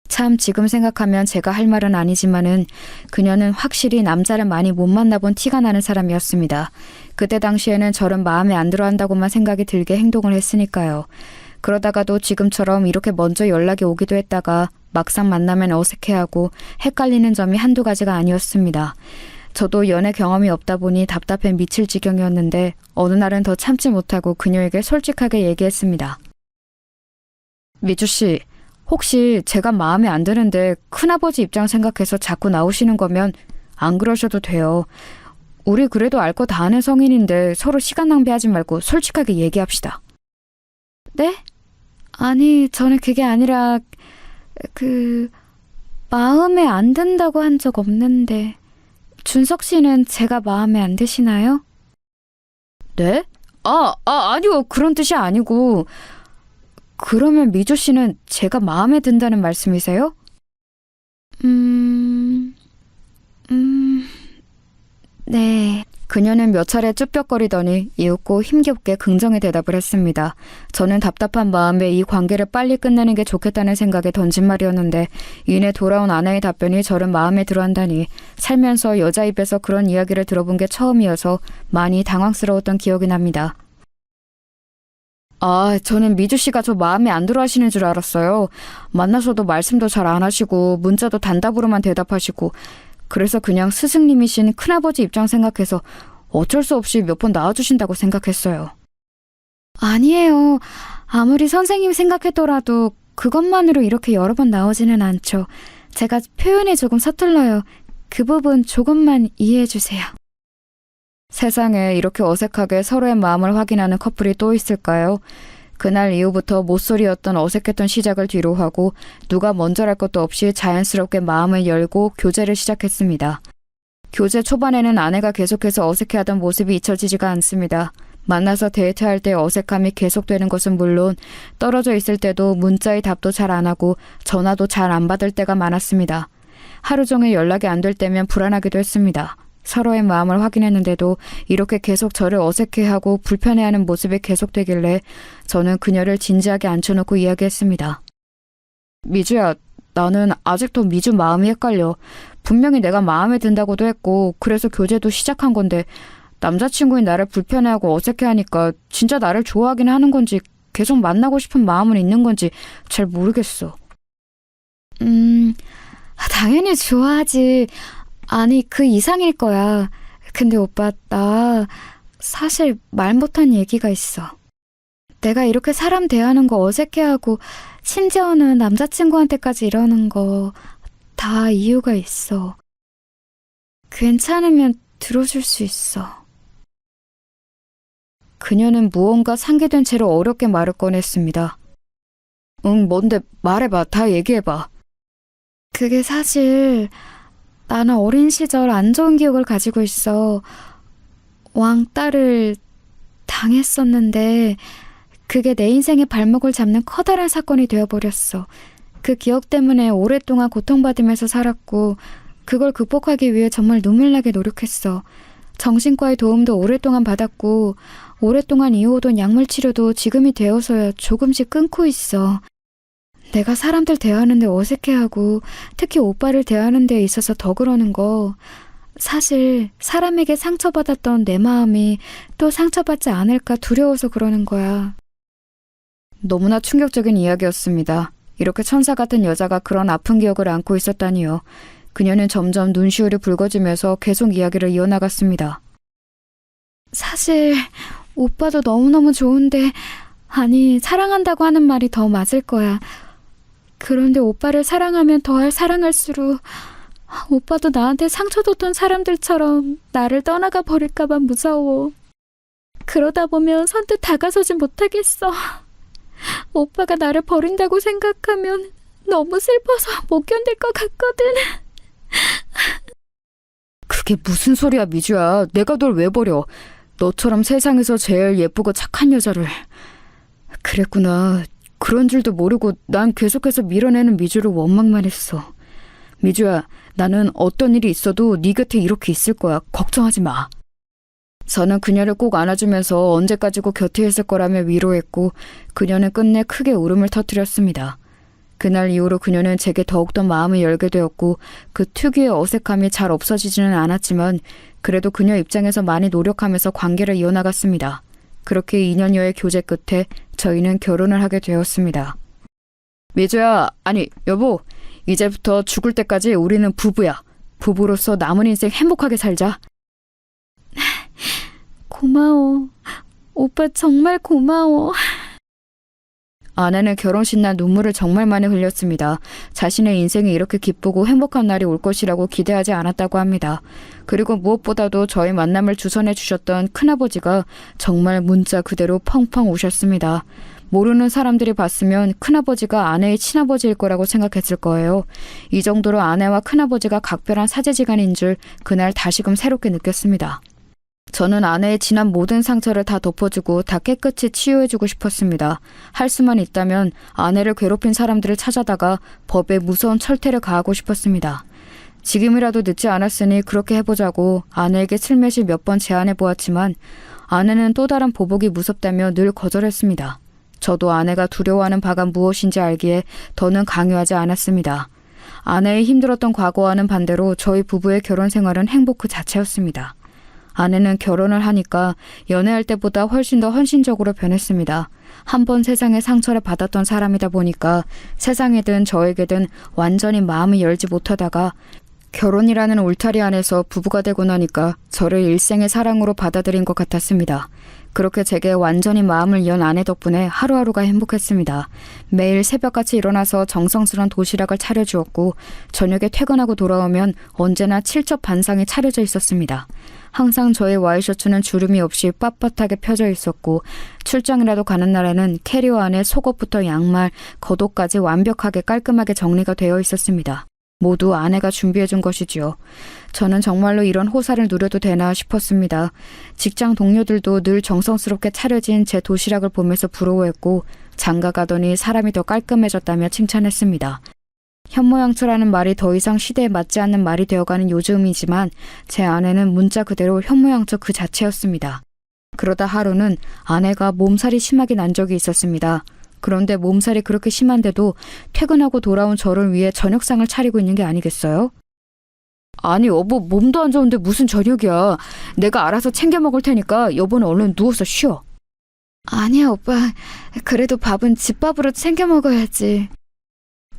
참 지금 생각하면 제가 할 말은 아니지만은 그녀는 확실히 남자를 많이 못 만나본 티가 나는 사람이었습니다. 그때 당시에는 저는 마음에 안 들어 한다고만 생각이 들게 행동을 했으니까요. 그러다가도 지금처럼 이렇게 먼저 연락이 오기도 했다가 막상 만나면 어색해하고 헷갈리는 점이 한두 가지가 아니었습니다. 저도 연애 경험이 없다 보니 답답해 미칠 지경이었는데 어느 날은 더 참지 못하고 그녀에게 솔직하게 얘기했습니다. 미주씨, 혹시 제가 마음에 안 드는데 큰아버지 입장 생각해서 자꾸 나오시는 거면 안 그러셔도 돼요. 우리 그래도 알 거 다 아는 성인인데 서로 시간 낭비하지 말고 솔직하게 얘기합시다. 네? 아니, 저는 그게 아니라 마음에 안 든다고 한 적 없는데 준석 씨는 제가 마음에 안 드시나요? 네? 아니요. 그런 뜻이 아니고. 그러면 미주 씨는 제가 마음에 든다는 말씀이세요? 네. 그녀는 몇 차례 쭈뼛거리더니 이윽고 힘겹게 긍정의 대답을 했습니다. 저는 답답한 마음에 이 관계를 빨리 끝내는 게 좋겠다는 생각에 던진 말이었는데 이내 돌아온 아내의 답변이 저를 마음에 들어한다니 살면서 여자 입에서 그런 이야기를 들어본 게 처음이어서 많이 당황스러웠던 기억이 납니다. 저는 미주 씨가 저 마음에 안 들어 하시는 줄 알았어요. 만나서도 말씀도 잘 안 하시고 문자도 단답으로만 대답하시고 그래서 그냥 스승님이신 큰아버지 입장 생각해서 어쩔 수 없이 몇 번 나와주신다고 생각했어요. 아니에요. 아무리 선생님 생각했더라도 그것만으로 이렇게 여러 번 나오지는 않죠. 제가 표현이 조금 서툴러요. 그 부분 조금만 이해해 주세요. 세상에 이렇게 어색하게 서로의 마음을 확인하는 커플이 또 있을까요? 그날 이후부터 못소리였던 어색했던 시작을 뒤로 하고 누가 먼저랄 것도 없이 자연스럽게 마음을 열고 교제를 시작했습니다. 교제 초반에는 아내가 계속해서 어색해하던 모습이 잊혀지지가 않습니다. 만나서 데이트할 때 어색함이 계속되는 것은 물론 떨어져 있을 때도 문자의 답도 잘 안 하고 전화도 잘 안 받을 때가 많았습니다. 하루 종일 연락이 안 될 때면 불안하기도 했습니다. 서로의 마음을 확인했는데도 이렇게 계속 저를 어색해하고 불편해하는 모습이 계속되길래 저는 그녀를 진지하게 앉혀놓고 이야기했습니다. 미주야, 나는 아직도 미주 마음이 헷갈려. 분명히 내가 마음에 든다고도 했고 그래서 교제도 시작한 건데 남자친구인 나를 불편해하고 어색해하니까 진짜 나를 좋아하긴 하는 건지 계속 만나고 싶은 마음은 있는 건지 잘 모르겠어. 당연히 좋아하지. 아니, 그 이상일 거야. 근데 오빠, 나 사실 말 못한 얘기가 있어. 내가 이렇게 사람 대하는 거 어색해하고 심지어는 남자친구한테까지 이러는 거 다 이유가 있어. 괜찮으면 들어줄 수 있어. 그녀는 무언가 상기된 채로 어렵게 말을 꺼냈습니다. 응, 뭔데? 말해봐. 다 얘기해봐. 그게 사실 나는 어린 시절 안 좋은 기억을 가지고 있어. 왕따를 당했었는데 그게 내 인생의 발목을 잡는 커다란 사건이 되어버렸어. 그 기억 때문에 오랫동안 고통받으면서 살았고 그걸 극복하기 위해 정말 눈물나게 노력했어. 정신과의 도움도 오랫동안 받았고 오랫동안 이어오던 약물 치료도 지금이 되어서야 조금씩 끊고 있어. 내가 사람들 대하는데 어색해하고 특히 오빠를 대하는 데 있어서 더 그러는 거, 사실 사람에게 상처받았던 내 마음이 또 상처받지 않을까 두려워서 그러는 거야. 너무나 충격적인 이야기였습니다. 이렇게 천사 같은 여자가 그런 아픈 기억을 안고 있었다니요. 그녀는 점점 눈시울이 붉어지면서 계속 이야기를 이어나갔습니다. 사실 오빠도 너무너무 좋은데, 아니 사랑한다고 하는 말이 더 맞을 거야. 그런데 오빠를 사랑하면 더할 사랑할수록 오빠도 나한테 상처 줬던 사람들처럼 나를 떠나가 버릴까봐 무서워. 그러다 보면 선뜻 다가서지 못하겠어. 오빠가 나를 버린다고 생각하면 너무 슬퍼서 못 견딜 것 같거든. 그게 무슨 소리야, 미주야. 내가 널 왜 버려. 너처럼 세상에서 제일 예쁘고 착한 여자를. 그랬구나. 그런 줄도 모르고 난 계속해서 밀어내는 미주를 원망만 했어. 미주야, 나는 어떤 일이 있어도 네 곁에 이렇게 있을 거야. 걱정하지 마. 저는 그녀를 꼭 안아주면서 언제까지고 곁에 있을 거라며 위로했고 그녀는 끝내 크게 울음을 터뜨렸습니다. 그날 이후로 그녀는 제게 더욱더 마음을 열게 되었고 그 특유의 어색함이 잘 없어지지는 않았지만 그래도 그녀 입장에서 많이 노력하면서 관계를 이어나갔습니다. 그렇게 2년여의 교제 끝에 저희는 결혼을 하게 되었습니다. 미주야, 아니 여보, 이제부터 죽을 때까지 우리는 부부야. 부부로서 남은 인생 행복하게 살자. 고마워. 오빠 정말 고마워. 아내는 결혼식 날 눈물을 정말 많이 흘렸습니다. 자신의 인생이 이렇게 기쁘고 행복한 날이 올 것이라고 기대하지 않았다고 합니다. 그리고 무엇보다도 저희 만남을 주선해 주셨던 큰아버지가 정말 문자 그대로 펑펑 우셨습니다. 모르는 사람들이 봤으면 큰아버지가 아내의 친아버지일 거라고 생각했을 거예요. 이 정도로 아내와 큰아버지가 각별한 사제지간인 줄 그날 다시금 새롭게 느꼈습니다. 저는 아내의 지난 모든 상처를 다 덮어주고 다 깨끗이 치유해주고 싶었습니다. 할 수만 있다면 아내를 괴롭힌 사람들을 찾아다가 법에 무서운 철퇴를 가하고 싶었습니다. 지금이라도 늦지 않았으니 그렇게 해보자고 아내에게 슬며시 몇 번 제안해보았지만 아내는 또 다른 보복이 무섭다며 늘 거절했습니다. 저도 아내가 두려워하는 바가 무엇인지 알기에 더는 강요하지 않았습니다. 아내의 힘들었던 과거와는 반대로 저희 부부의 결혼 생활은 행복 그 자체였습니다. 아내는 결혼을 하니까 연애할 때보다 훨씬 더 헌신적으로 변했습니다. 한 번 세상에 상처를 받았던 사람이다 보니까 세상에든 저에게든 완전히 마음을 열지 못하다가 결혼이라는 울타리 안에서 부부가 되고 나니까 저를 일생의 사랑으로 받아들인 것 같았습니다. 그렇게 제게 완전히 마음을 연 아내 덕분에 하루하루가 행복했습니다. 매일 새벽같이 일어나서 정성스런 도시락을 차려주었고 저녁에 퇴근하고 돌아오면 언제나 칠첩 반상이 차려져 있었습니다. 항상 저의 와이셔츠는 주름이 없이 빳빳하게 펴져 있었고 출장이라도 가는 날에는 캐리어 안에 속옷부터 양말, 겉옷까지 완벽하게 깔끔하게 정리가 되어 있었습니다. 모두 아내가 준비해준 것이지요. 저는 정말로 이런 호사를 누려도 되나 싶었습니다. 직장 동료들도 늘 정성스럽게 차려진 제 도시락을 보면서 부러워했고 장가 가더니 사람이 더 깔끔해졌다며 칭찬했습니다. 현모양처라는 말이 더 이상 시대에 맞지 않는 말이 되어가는 요즘이지만 제 아내는 문자 그대로 현모양처 그 자체였습니다. 그러다 하루는 아내가 몸살이 심하게 난 적이 있었습니다. 그런데 몸살이 그렇게 심한데도 퇴근하고 돌아온 저를 위해 저녁상을 차리고 있는 게 아니겠어요? 아니 여보, 몸도 안 좋은데 무슨 저녁이야. 내가 알아서 챙겨 먹을 테니까 여보는 얼른 누워서 쉬어. 아니야 오빠. 그래도 밥은 집밥으로 챙겨 먹어야지.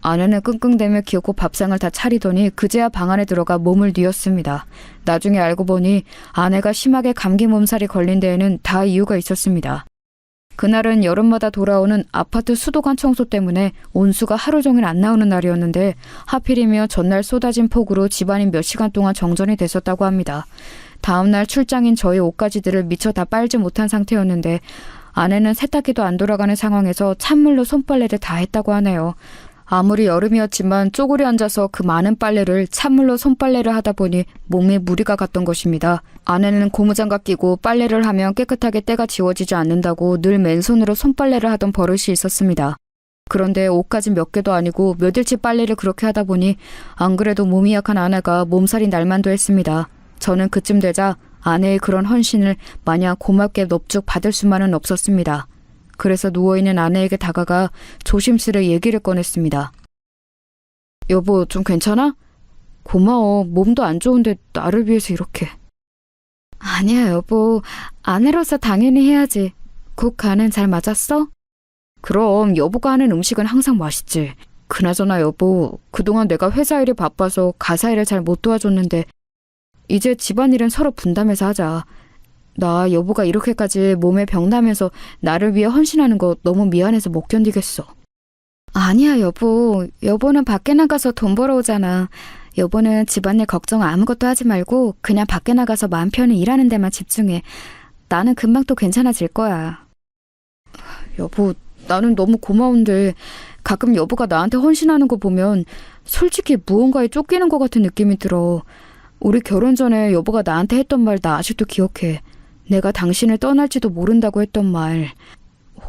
아내는 끙끙대며 기어코 밥상을 다 차리더니 그제야 방 안에 들어가 몸을 뉘었습니다. 나중에 알고 보니 아내가 심하게 감기 몸살이 걸린 데에는 다 이유가 있었습니다. 그날은 여름마다 돌아오는 아파트 수도관 청소 때문에 온수가 하루 종일 안 나오는 날이었는데 하필이며 전날 쏟아진 폭우로 집안이 몇 시간 동안 정전이 됐었다고 합니다. 다음날 출장인 저희 옷가지들을 미처 다 빨지 못한 상태였는데 아내는 세탁기도 안 돌아가는 상황에서 찬물로 손빨래를 다 했다고 하네요. 아무리 여름이었지만 쪼그려 앉아서 그 많은 빨래를 찬물로 손빨래를 하다 보니 몸에 무리가 갔던 것입니다. 아내는 고무장갑 끼고 빨래를 하면 깨끗하게 때가 지워지지 않는다고 늘 맨손으로 손빨래를 하던 버릇이 있었습니다. 그런데 옷까지 몇 개도 아니고 몇일치 빨래를 그렇게 하다 보니 안 그래도 몸이 약한 아내가 몸살이 날만도 했습니다. 저는 그쯤 되자 아내의 그런 헌신을 마냥 고맙게 넙죽 받을 수만은 없었습니다. 그래서 누워있는 아내에게 다가가 조심스레 얘기를 꺼냈습니다. 여보, 좀 괜찮아? 고마워. 몸도 안 좋은데 나를 위해서 이렇게. 아니야, 여보. 아내로서 당연히 해야지. 국 간은 잘 맞았어? 그럼 여보가 하는 음식은 항상 맛있지. 그나저나 여보, 그동안 내가 회사 일이 바빠서 가사 일을 잘 못 도와줬는데 이제 집안일은 서로 분담해서 하자. 나 여보가 이렇게까지 몸에 병 나면서 나를 위해 헌신하는 거 너무 미안해서 못 견디겠어. 아니야, 여보. 여보는 밖에 나가서 돈 벌어오잖아. 여보는 집안일 걱정 아무것도 하지 말고 그냥 밖에 나가서 마음 편히 일하는 데만 집중해. 나는 금방 또 괜찮아질 거야. 여보, 나는 너무 고마운데 가끔 여보가 나한테 헌신하는 거 보면 솔직히 무언가에 쫓기는 것 같은 느낌이 들어. 우리 결혼 전에 여보가 나한테 했던 말 나 아직도 기억해. 내가 당신을 떠날지도 모른다고 했던 말.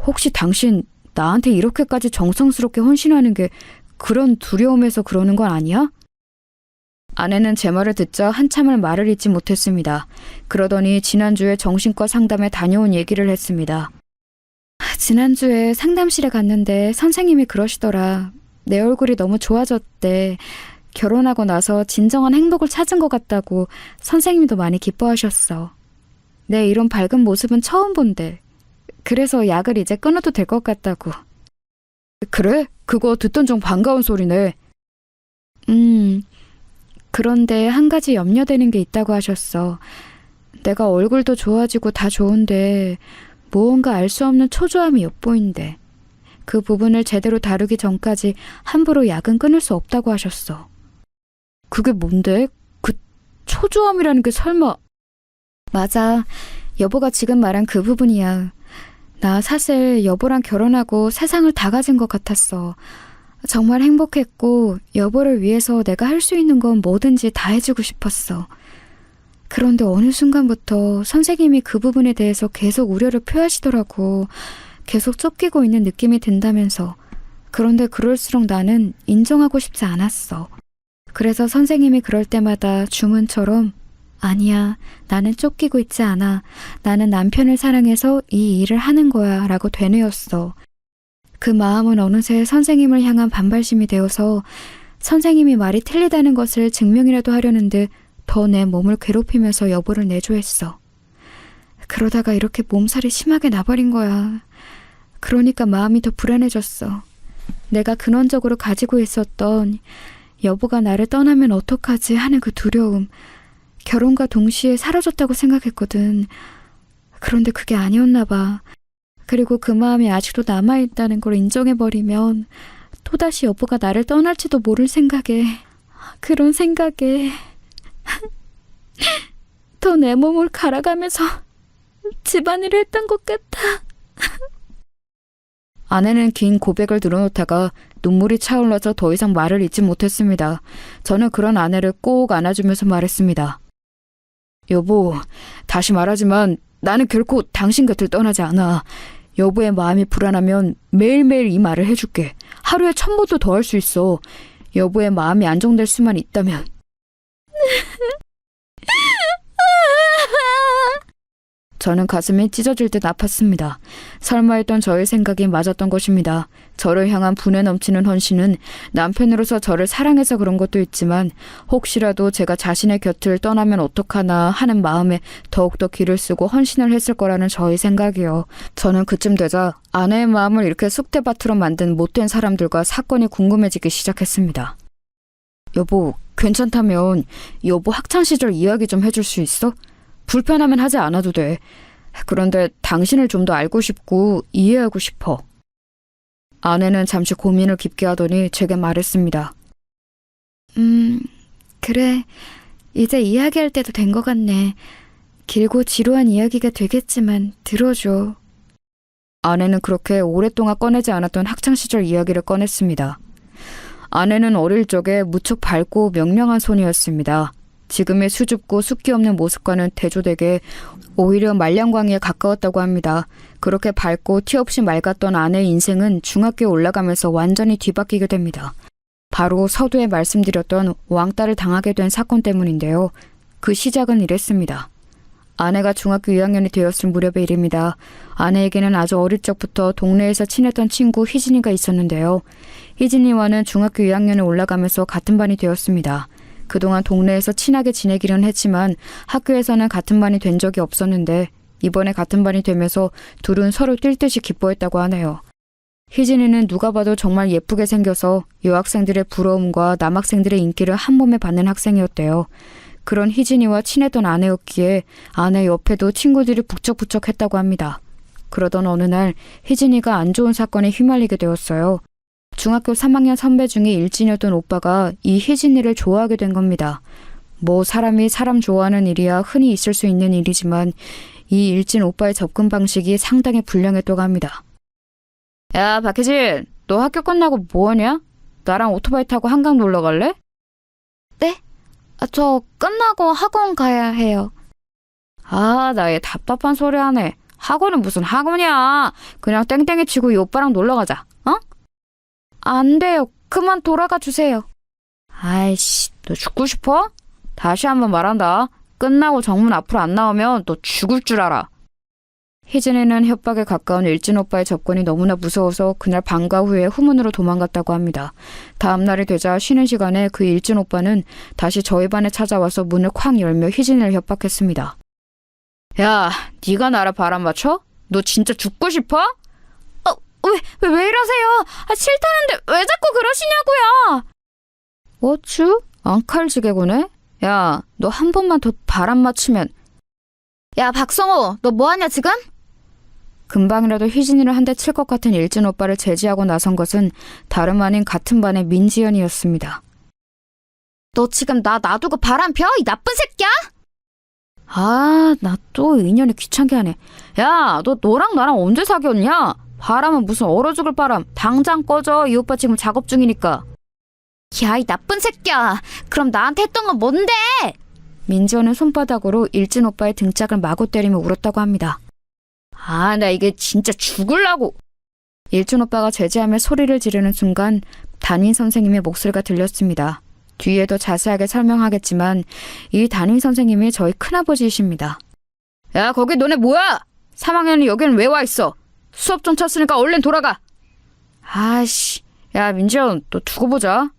혹시 당신 나한테 이렇게까지 정성스럽게 헌신하는 게 그런 두려움에서 그러는 건 아니야? 아내는 제 말을 듣자 한참을 말을 잇지 못했습니다. 그러더니 지난주에 정신과 상담에 다녀온 얘기를 했습니다. 지난주에 상담실에 갔는데 선생님이 그러시더라. 내 얼굴이 너무 좋아졌대. 결혼하고 나서 진정한 행복을 찾은 것 같다고 선생님도 많이 기뻐하셨어. 내 이런 밝은 모습은 처음 본대. 그래서 약을 이제 끊어도 될 것 같다고. 그래? 그거 듣던 중 반가운 소리네. 그런데 한 가지 염려되는 게 있다고 하셨어. 내가 얼굴도 좋아지고 다 좋은데 무언가 알 수 없는 초조함이 엿보인대. 그 부분을 제대로 다루기 전까지 함부로 약은 끊을 수 없다고 하셨어. 그게 뭔데? 그 초조함이라는 게 설마... 맞아. 여보가 지금 말한 그 부분이야. 나 사실 여보랑 결혼하고 세상을 다 가진 것 같았어. 정말 행복했고 여보를 위해서 내가 할 수 있는 건 뭐든지 다 해주고 싶었어. 그런데 어느 순간부터 선생님이 그 부분에 대해서 계속 우려를 표하시더라고. 계속 쫓기고 있는 느낌이 든다면서. 그런데 그럴수록 나는 인정하고 싶지 않았어. 그래서 선생님이 그럴 때마다 주문처럼 아니야, 나는 쫓기고 있지 않아. 나는 남편을 사랑해서 이 일을 하는 거야 라고 되뇌었어. 그 마음은 어느새 선생님을 향한 반발심이 되어서 선생님이 말이 틀리다는 것을 증명이라도 하려는 듯 더 내 몸을 괴롭히면서 여보를 내조했어. 그러다가 이렇게 몸살이 심하게 나버린 거야. 그러니까 마음이 더 불안해졌어. 내가 근원적으로 가지고 있었던 여보가 나를 떠나면 어떡하지 하는 그 두려움. 결혼과 동시에 사라졌다고 생각했거든. 그런데 그게 아니었나 봐. 그리고 그 마음이 아직도 남아있다는 걸 인정해버리면 또다시 여보가 나를 떠날지도 모를 생각에, 그런 생각에 더 내 몸을 갈아가면서 집안일을 했던 것 같아. 아내는 긴 고백을 늘어놓다가 눈물이 차올라서 더 이상 말을 잇지 못했습니다. 저는 그런 아내를 꼭 안아주면서 말했습니다. 여보, 다시 말하지만 나는 결코 당신 곁을 떠나지 않아. 여보의 마음이 불안하면 매일매일 이 말을 해줄게. 하루에 1000번도 더 할 수 있어. 여보의 마음이 안정될 수만 있다면. 저는 가슴이 찢어질 듯 아팠습니다. 설마 했던 저의 생각이 맞았던 것입니다. 저를 향한 분에 넘치는 헌신은 남편으로서 저를 사랑해서 그런 것도 있지만 혹시라도 제가 자신의 곁을 떠나면 어떡하나 하는 마음에 더욱더 기를 쓰고 헌신을 했을 거라는 저의 생각이요. 저는 그쯤 되자 아내의 마음을 이렇게 쑥대밭으로 만든 못된 사람들과 사건이 궁금해지기 시작했습니다. 여보, 괜찮다면 여보 학창시절 이야기 좀 해줄 수 있어? 불편하면 하지 않아도 돼. 그런데 당신을 좀 더 알고 싶고 이해하고 싶어. 아내는 잠시 고민을 깊게 하더니 제게 말했습니다. 그래. 이제 이야기할 때도 된 것 같네. 길고 지루한 이야기가 되겠지만 들어줘. 아내는 그렇게 오랫동안 꺼내지 않았던 학창시절 이야기를 꺼냈습니다. 아내는 어릴 적에 무척 밝고 명랑한 소녀였습니다. 지금의 수줍고 숫기 없는 모습과는 대조되게 오히려 말량광이에 가까웠다고 합니다. 그렇게 밝고 티 없이 맑았던 아내의 인생은 중학교에 올라가면서 완전히 뒤바뀌게 됩니다. 바로 서두에 말씀드렸던 왕따를 당하게 된 사건 때문인데요. 그 시작은 이랬습니다. 아내가 중학교 2학년이 되었을 무렵의 일입니다. 아내에게는 아주 어릴 적부터 동네에서 친했던 친구 희진이가 있었는데요. 희진이와는 중학교 2학년에 올라가면서 같은 반이 되었습니다. 그동안 동네에서 친하게 지내기는 했지만 학교에서는 같은 반이 된 적이 없었는데 이번에 같은 반이 되면서 둘은 서로 뛸 듯이 기뻐했다고 하네요. 희진이는 누가 봐도 정말 예쁘게 생겨서 여학생들의 부러움과 남학생들의 인기를 한 몸에 받는 학생이었대요. 그런 희진이와 친했던 아내였기에 아내 옆에도 친구들이 북적북적했다고 합니다. 그러던 어느 날 희진이가 안 좋은 사건에 휘말리게 되었어요. 중학교 3학년 선배 중에 일진이었던 오빠가 이 희진이를 좋아하게 된 겁니다. 뭐 사람이 사람 좋아하는 일이야 흔히 있을 수 있는 일이지만 이 일진 오빠의 접근 방식이 상당히 불량했다고 합니다. 야, 박희진, 너 학교 끝나고 뭐하냐? 나랑 오토바이 타고 한강 놀러 갈래? 네? 저 끝나고 학원 가야 해요. 아, 나 얘 답답한 소리 하네. 학원은 무슨 학원이야. 그냥 땡땡이 치고 이 오빠랑 놀러 가자. 어? 안 돼요. 그만 돌아가 주세요. 아이씨, 너 죽고 싶어? 다시 한번 말한다. 끝나고 정문 앞으로 안 나오면 너 죽을 줄 알아. 희진이는 협박에 가까운 일진 오빠의 접근이 너무나 무서워서 그날 방과 후에 후문으로 도망갔다고 합니다. 다음 날이 되자 쉬는 시간에 그 일진 오빠는 다시 저희 반에 찾아와서 문을 쾅 열며 희진이를 협박했습니다. 야, 네가 나를 바람 맞춰? 너 진짜 죽고 싶어? 왜 이러세요? 싫다는데 왜 자꾸 그러시냐고요? 어쭈? 앙칼지게구네? 야, 너 한 번만 더 바람 맞추면. 야, 박성호, 너 뭐하냐 지금? 금방이라도 희진이를 한 대 칠 것 같은 일진 오빠를 제지하고 나선 것은 다름 아닌 같은 반의 민지연이었습니다. 너 지금 나 놔두고 바람 펴? 이 나쁜 새끼야? 아, 나 또 인연이 귀찮게 하네. 야, 너 너랑 나랑 언제 사귀었냐? 바람은 무슨 얼어 죽을 바람. 당장 꺼져. 이 오빠 지금 작업 중이니까. 야, 이 나쁜 새끼야. 그럼 나한테 했던 건 뭔데? 민지연은 손바닥으로 일진 오빠의 등짝을 마구 때리며 울었다고 합니다. 아, 나 이게 진짜 죽을라고. 일진 오빠가 제지하며 소리를 지르는 순간 담임 선생님의 목소리가 들렸습니다. 뒤에 더 자세하게 설명하겠지만 이 담임 선생님이 저희 큰아버지이십니다. 야, 거기 너네 뭐야? 3학년이 여기는 왜 와 있어? 수업 좀 쳤으니까 얼른 돌아가. 아씨, 야 민지연, 너 두고 보자.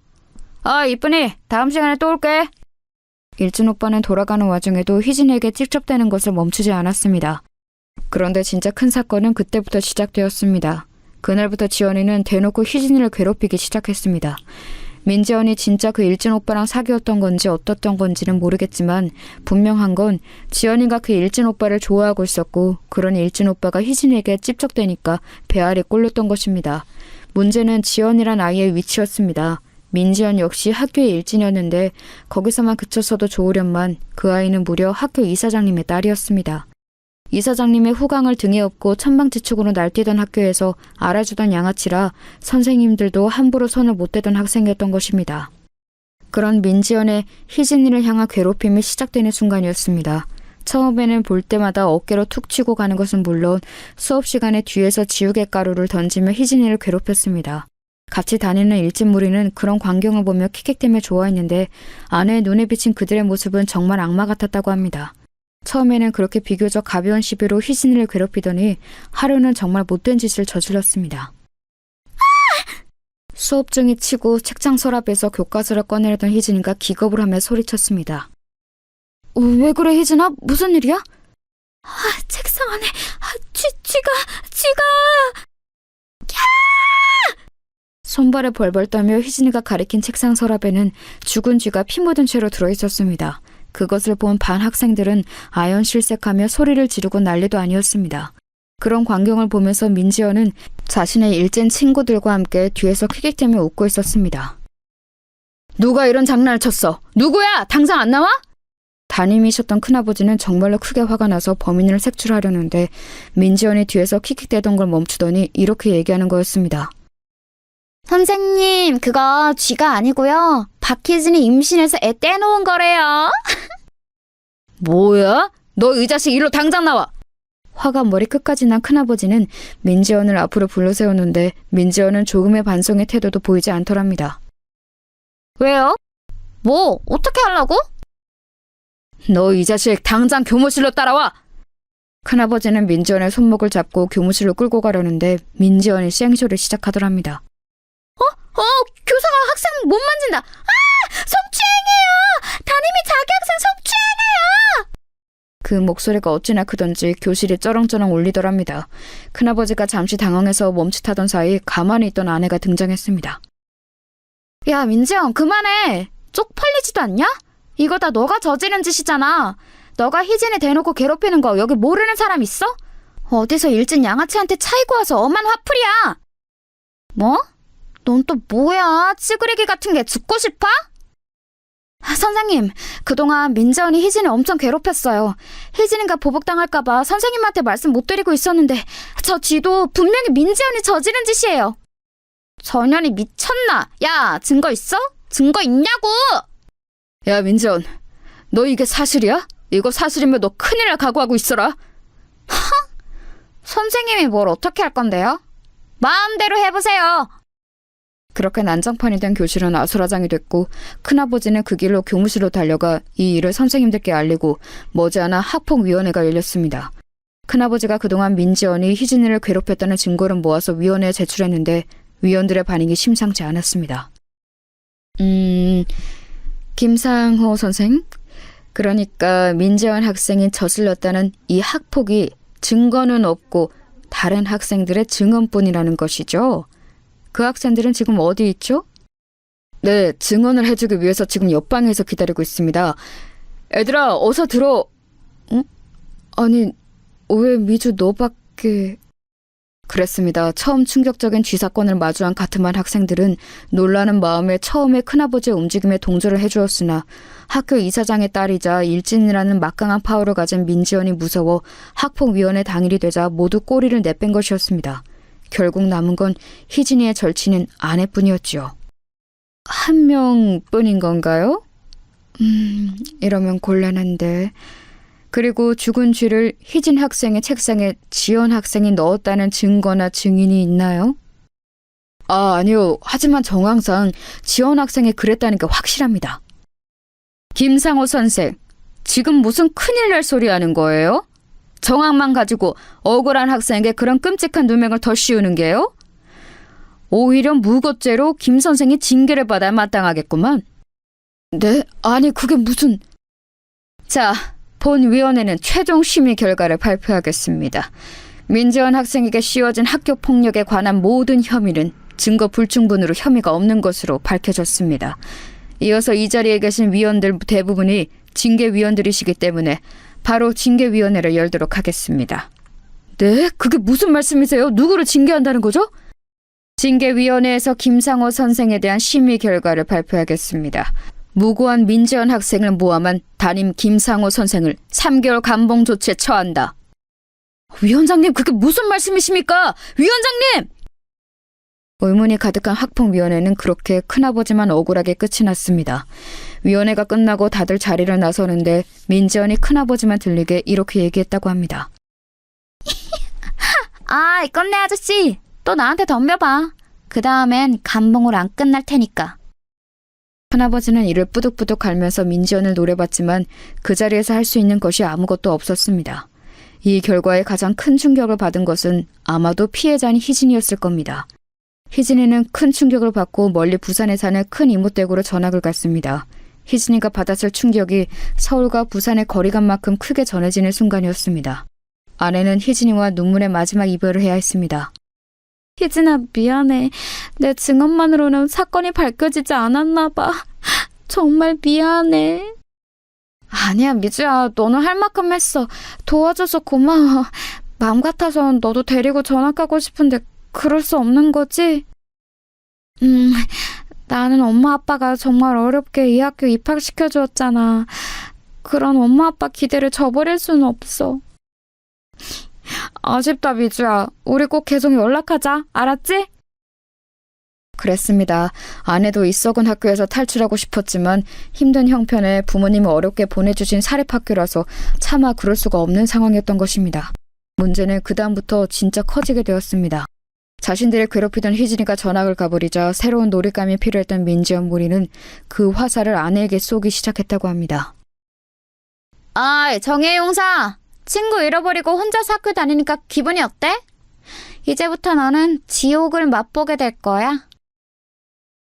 아, 이쁜이, 다음 시간에 또 올게. 일진 오빠는 돌아가는 와중에도 희진에게 찝쩍대는 것을 멈추지 않았습니다. 그런데 진짜 큰 사건은 그때부터 시작되었습니다. 그날부터 지연이는 대놓고 희진이를 괴롭히기 시작했습니다. 민지연이 진짜 그 일진 오빠랑 사귀었던 건지 어떻던 건지는 모르겠지만 분명한 건 지연이가 그 일진 오빠를 좋아하고 있었고 그런 일진 오빠가 희진에게 찝쩍대니까 배알이 꼴렸던 것입니다. 문제는 지연이란 아이의 위치였습니다. 민지연 역시 학교의 일진이었는데 거기서만 그쳤어도 좋으련만 그 아이는 무려 학교 이사장님의 딸이었습니다. 이사장님의 후광을 등에 업고 천방지축으로 날뛰던 학교에서 알아주던 양아치라 선생님들도 함부로 손을 못 대던 학생이었던 것입니다. 그런 민지연의 희진이를 향한 괴롭힘이 시작되는 순간이었습니다. 처음에는 볼 때마다 어깨로 툭 치고 가는 것은 물론 수업 시간에 뒤에서 지우개 가루를 던지며 희진이를 괴롭혔습니다. 같이 다니는 일진 무리는 그런 광경을 보며 킥킥대며 좋아했는데 아내의 눈에 비친 그들의 모습은 정말 악마 같았다고 합니다. 처음에는 그렇게 비교적 가벼운 시비로 희진이를 괴롭히더니 하루는 정말 못된 짓을 저질렀습니다. 수업 중에 치고 책장 서랍에서 교과서를 꺼내려던 희진이가 기겁을 하며 소리쳤습니다. 왜 그래 희진아? 무슨 일이야? 책상 안에 쥐가 손발에 벌벌 떠며 희진이가 가리킨 책상 서랍에는 죽은 쥐가 피 묻은 채로 들어있었습니다. 그것을 본 반 학생들은 아연실색하며 소리를 지르고 난리도 아니었습니다. 그런 광경을 보면서 민지연은 자신의 일진 친구들과 함께 뒤에서 킥킥대며 웃고 있었습니다. 누가 이런 장난을 쳤어? 누구야? 당장 안 나와? 담임이셨던 큰아버지는 정말로 크게 화가 나서 범인을 색출하려는데 민지연이 뒤에서 킥킥대던 걸 멈추더니 이렇게 얘기하는 거였습니다. 선생님, 그거 쥐가 아니고요. 박희진이 임신해서 애 떼놓은 거래요. 뭐야? 너 이 자식 일로 당장 나와! 화가 머리 끝까지 난 큰아버지는 민지연을 앞으로 불러세우는데 민지연은 조금의 반성의 태도도 보이지 않더랍니다. 왜요? 뭐, 어떻게 하려고? 너 이 자식 당장 교무실로 따라와! 큰아버지는 민지연의 손목을 잡고 교무실로 끌고 가려는데 민지연이 쌩쇼를 시작하더랍니다. 교사가 학생 못 만진다. 성추행이에요. 담임이 자기 학생 성추행이에요. 그 목소리가 어찌나 크던지 교실이 쩌렁쩌렁 울리더랍니다. 큰아버지가 잠시 당황해서 멈칫하던 사이 가만히 있던 아내가 등장했습니다. 야, 민지영, 그만해. 쪽팔리지도 않냐? 이거 다 너가 저지른 짓이잖아. 너가 희진이 대놓고 괴롭히는 거 여기 모르는 사람 있어? 어디서 일진 양아치한테 차이고 와서 엄한 화풀이야. 뭐? 넌 또 뭐야? 찌그레기 같은 게 죽고 싶어? 선생님, 그동안 민지연이 희진을 엄청 괴롭혔어요. 희진이가 보복당할까봐 선생님한테 말씀 못 드리고 있었는데 저 쥐도 분명히 민지연이 저지른 짓이에요. 전현이 미쳤나? 야, 증거 있어? 증거 있냐고! 야, 민지연, 너 이게 사실이야? 이거 사실이면 너 큰일 날 각오하고 있어라. 선생님이 뭘 어떻게 할 건데요? 마음대로 해보세요. 그렇게 난장판이 된 교실은 아수라장이 됐고 큰아버지는 그 길로 교무실로 달려가 이 일을 선생님들께 알리고 머지않아 학폭위원회가 열렸습니다. 큰아버지가 그동안 민지연이 희진이를 괴롭혔다는 증거를 모아서 위원회에 제출했는데 위원들의 반응이 심상치 않았습니다. 김상호 선생? 그러니까 민지연 학생이 저질렀다는 이 학폭이 증거는 없고 다른 학생들의 증언뿐이라는 것이죠? 그 학생들은 지금 어디 있죠? 네, 증언을 해주기 위해서 지금 옆방에서 기다리고 있습니다. 애들아, 어서 들어. 아니, 왜 미주 너밖에... 그랬습니다. 처음 충격적인 쥐사건을 마주한 같은 반 학생들은 놀라는 마음에 처음에 큰아버지의 움직임에 동조를 해주었으나 학교 이사장의 딸이자 일진이라는 막강한 파워를 가진 민지연이 무서워 학폭위원회 당일이 되자 모두 꼬리를 내뺀 것이었습니다. 결국 남은 건 희진이의 절친인 아내뿐이었지요. 한 명뿐인 건가요? 이러면 곤란한데... 그리고 죽은 쥐를 희진 학생의 책상에 지연 학생이 넣었다는 증거나 증인이 있나요? 아니요. 하지만 정황상 지연 학생이 그랬다는 게 확실합니다. 김상호 선생, 지금 무슨 큰일 날 소리 하는 거예요? 정황만 가지고 억울한 학생에게 그런 끔찍한 누명을 더 씌우는 게요? 오히려 무고죄로 김 선생이 징계를 받아야 마땅하겠구만. 네? 아니 그게 무슨... 자... 본위원회는 최종 심의 결과를 발표하겠습니다. 민지연 학생에게 씌워진 학교 폭력에 관한 모든 혐의는 증거 불충분으로 혐의가 없는 것으로 밝혀졌습니다. 이어서 이 자리에 계신 위원들 대부분이 징계위원들이시기 때문에 바로 징계위원회를 열도록 하겠습니다. 네? 그게 무슨 말씀이세요? 누구를 징계한다는 거죠? 징계위원회에서 김상호 선생에 대한 심의 결과를 발표하겠습니다. 무고한 민지연 학생을 모함한 담임 김상호 선생을 3개월 감봉 조치에 처한다. 위원장님, 그게 무슨 말씀이십니까? 위원장님! 의문이 가득한 학폭위원회는 그렇게 큰아버지만 억울하게 끝이 났습니다. 위원회가 끝나고 다들 자리를 나서는데 민지연이 큰아버지만 들리게 이렇게 얘기했다고 합니다. 이 꼰대 아저씨, 또 나한테 덤벼봐. 그 다음엔 감봉으로 안 끝날 테니까. 큰아버지는 이를 뿌득뿌득 갈면서 민지연을 노려봤지만 그 자리에서 할 수 있는 것이 아무것도 없었습니다. 이 결과에 가장 큰 충격을 받은 것은 아마도 피해자인 희진이었을 겁니다. 희진이는 큰 충격을 받고 멀리 부산에 사는 큰 이모댁으로 전학을 갔습니다. 희진이가 받았을 충격이 서울과 부산의 거리감만큼 크게 전해지는 순간이었습니다. 아내는 희진이와 눈물의 마지막 이별을 해야 했습니다. 희진아, 미안해. 내 증언만으로는 사건이 밝혀지지 않았나 봐. 정말 미안해. 아니야, 미주야. 너는 할 만큼 했어. 도와줘서 고마워. 마음 같아선 너도 데리고 전학 가고 싶은데 그럴 수 없는 거지? 나는 엄마 아빠가 정말 어렵게 이 학교 입학시켜 주었잖아. 그런 엄마 아빠 기대를 저버릴 수는 없어. 아쉽다, 미주야. 우리 꼭 계속 연락하자. 알았지? 그랬습니다. 아내도 이 썩은 학교에서 탈출하고 싶었지만 힘든 형편에 부모님이 어렵게 보내주신 사립학교라서 차마 그럴 수가 없는 상황이었던 것입니다. 문제는 그다음부터 진짜 커지게 되었습니다. 자신들을 괴롭히던 희진이가 전학을 가버리자 새로운 놀잇감이 필요했던 민지연 무리는 그 화살을 아내에게 쏘기 시작했다고 합니다. 아, 정혜용사! 친구 잃어버리고 혼자서 학교 다니니까 기분이 어때? 이제부터 너는 지옥을 맛보게 될 거야.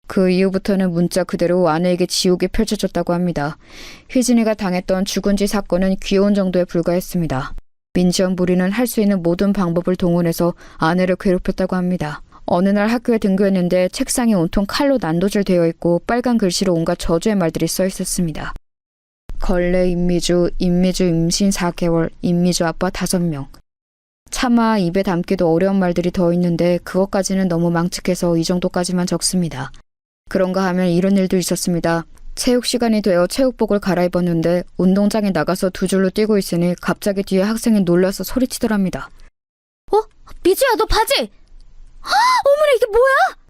그 이후부터는 문자 그대로 아내에게 지옥이 펼쳐졌다고 합니다. 희진이가 당했던 죽은지 사건은 귀여운 정도에 불과했습니다. 민지연 무리는 할 수 있는 모든 방법을 동원해서 아내를 괴롭혔다고 합니다. 어느 날 학교에 등교했는데 책상이 온통 칼로 난도질 되어 있고 빨간 글씨로 온갖 저주의 말들이 써 있었습니다. 걸레 임미주 임신 4개월, 임미주 아빠 5명. 차마 입에 담기도 어려운 말들이 더 있는데 그것까지는 너무 망측해서 이 정도까지만 적습니다. 그런가 하면 이런 일도 있었습니다. 체육 시간이 되어 체육복을 갈아입었는데 운동장에 나가서 두 줄로 뛰고 있으니 갑자기 뒤에 학생이 놀라서 소리치더랍니다. 미주야, 너 바지! 어머나, 이게 뭐야?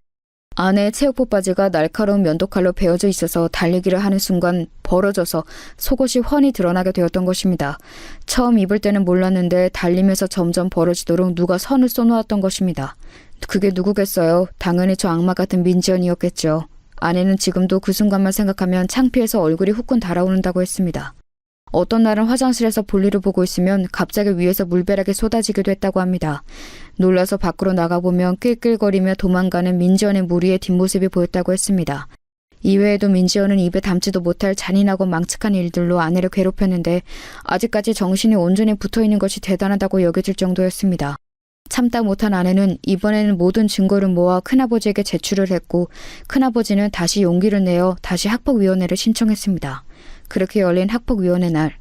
아내의 체육복 바지가 날카로운 면도칼로 베어져 있어서 달리기를 하는 순간 벌어져서 속옷이 훤히 드러나게 되었던 것입니다. 처음 입을 때는 몰랐는데 달리면서 점점 벌어지도록 누가 선을 쏘놓았던 것입니다. 그게 누구겠어요? 당연히 저 악마 같은 민지연이었겠죠. 아내는 지금도 그 순간만 생각하면 창피해서 얼굴이 후끈 달아오른다고 했습니다. 어떤 날은 화장실에서 볼일을 보고 있으면 갑자기 위에서 물벼락이 쏟아지기도 했다고 합니다. 놀라서 밖으로 나가보면 낄낄거리며 도망가는 민지연의 무리의 뒷모습이 보였다고 했습니다. 이외에도 민지연은 입에 담지도 못할 잔인하고 망측한 일들로 아내를 괴롭혔는데 아직까지 정신이 온전히 붙어있는 것이 대단하다고 여겨질 정도였습니다. 참다 못한 아내는 이번에는 모든 증거를 모아 큰아버지에게 제출을 했고 큰아버지는 다시 용기를 내어 다시 학폭위원회를 신청했습니다. 그렇게 열린 학폭위원회 날.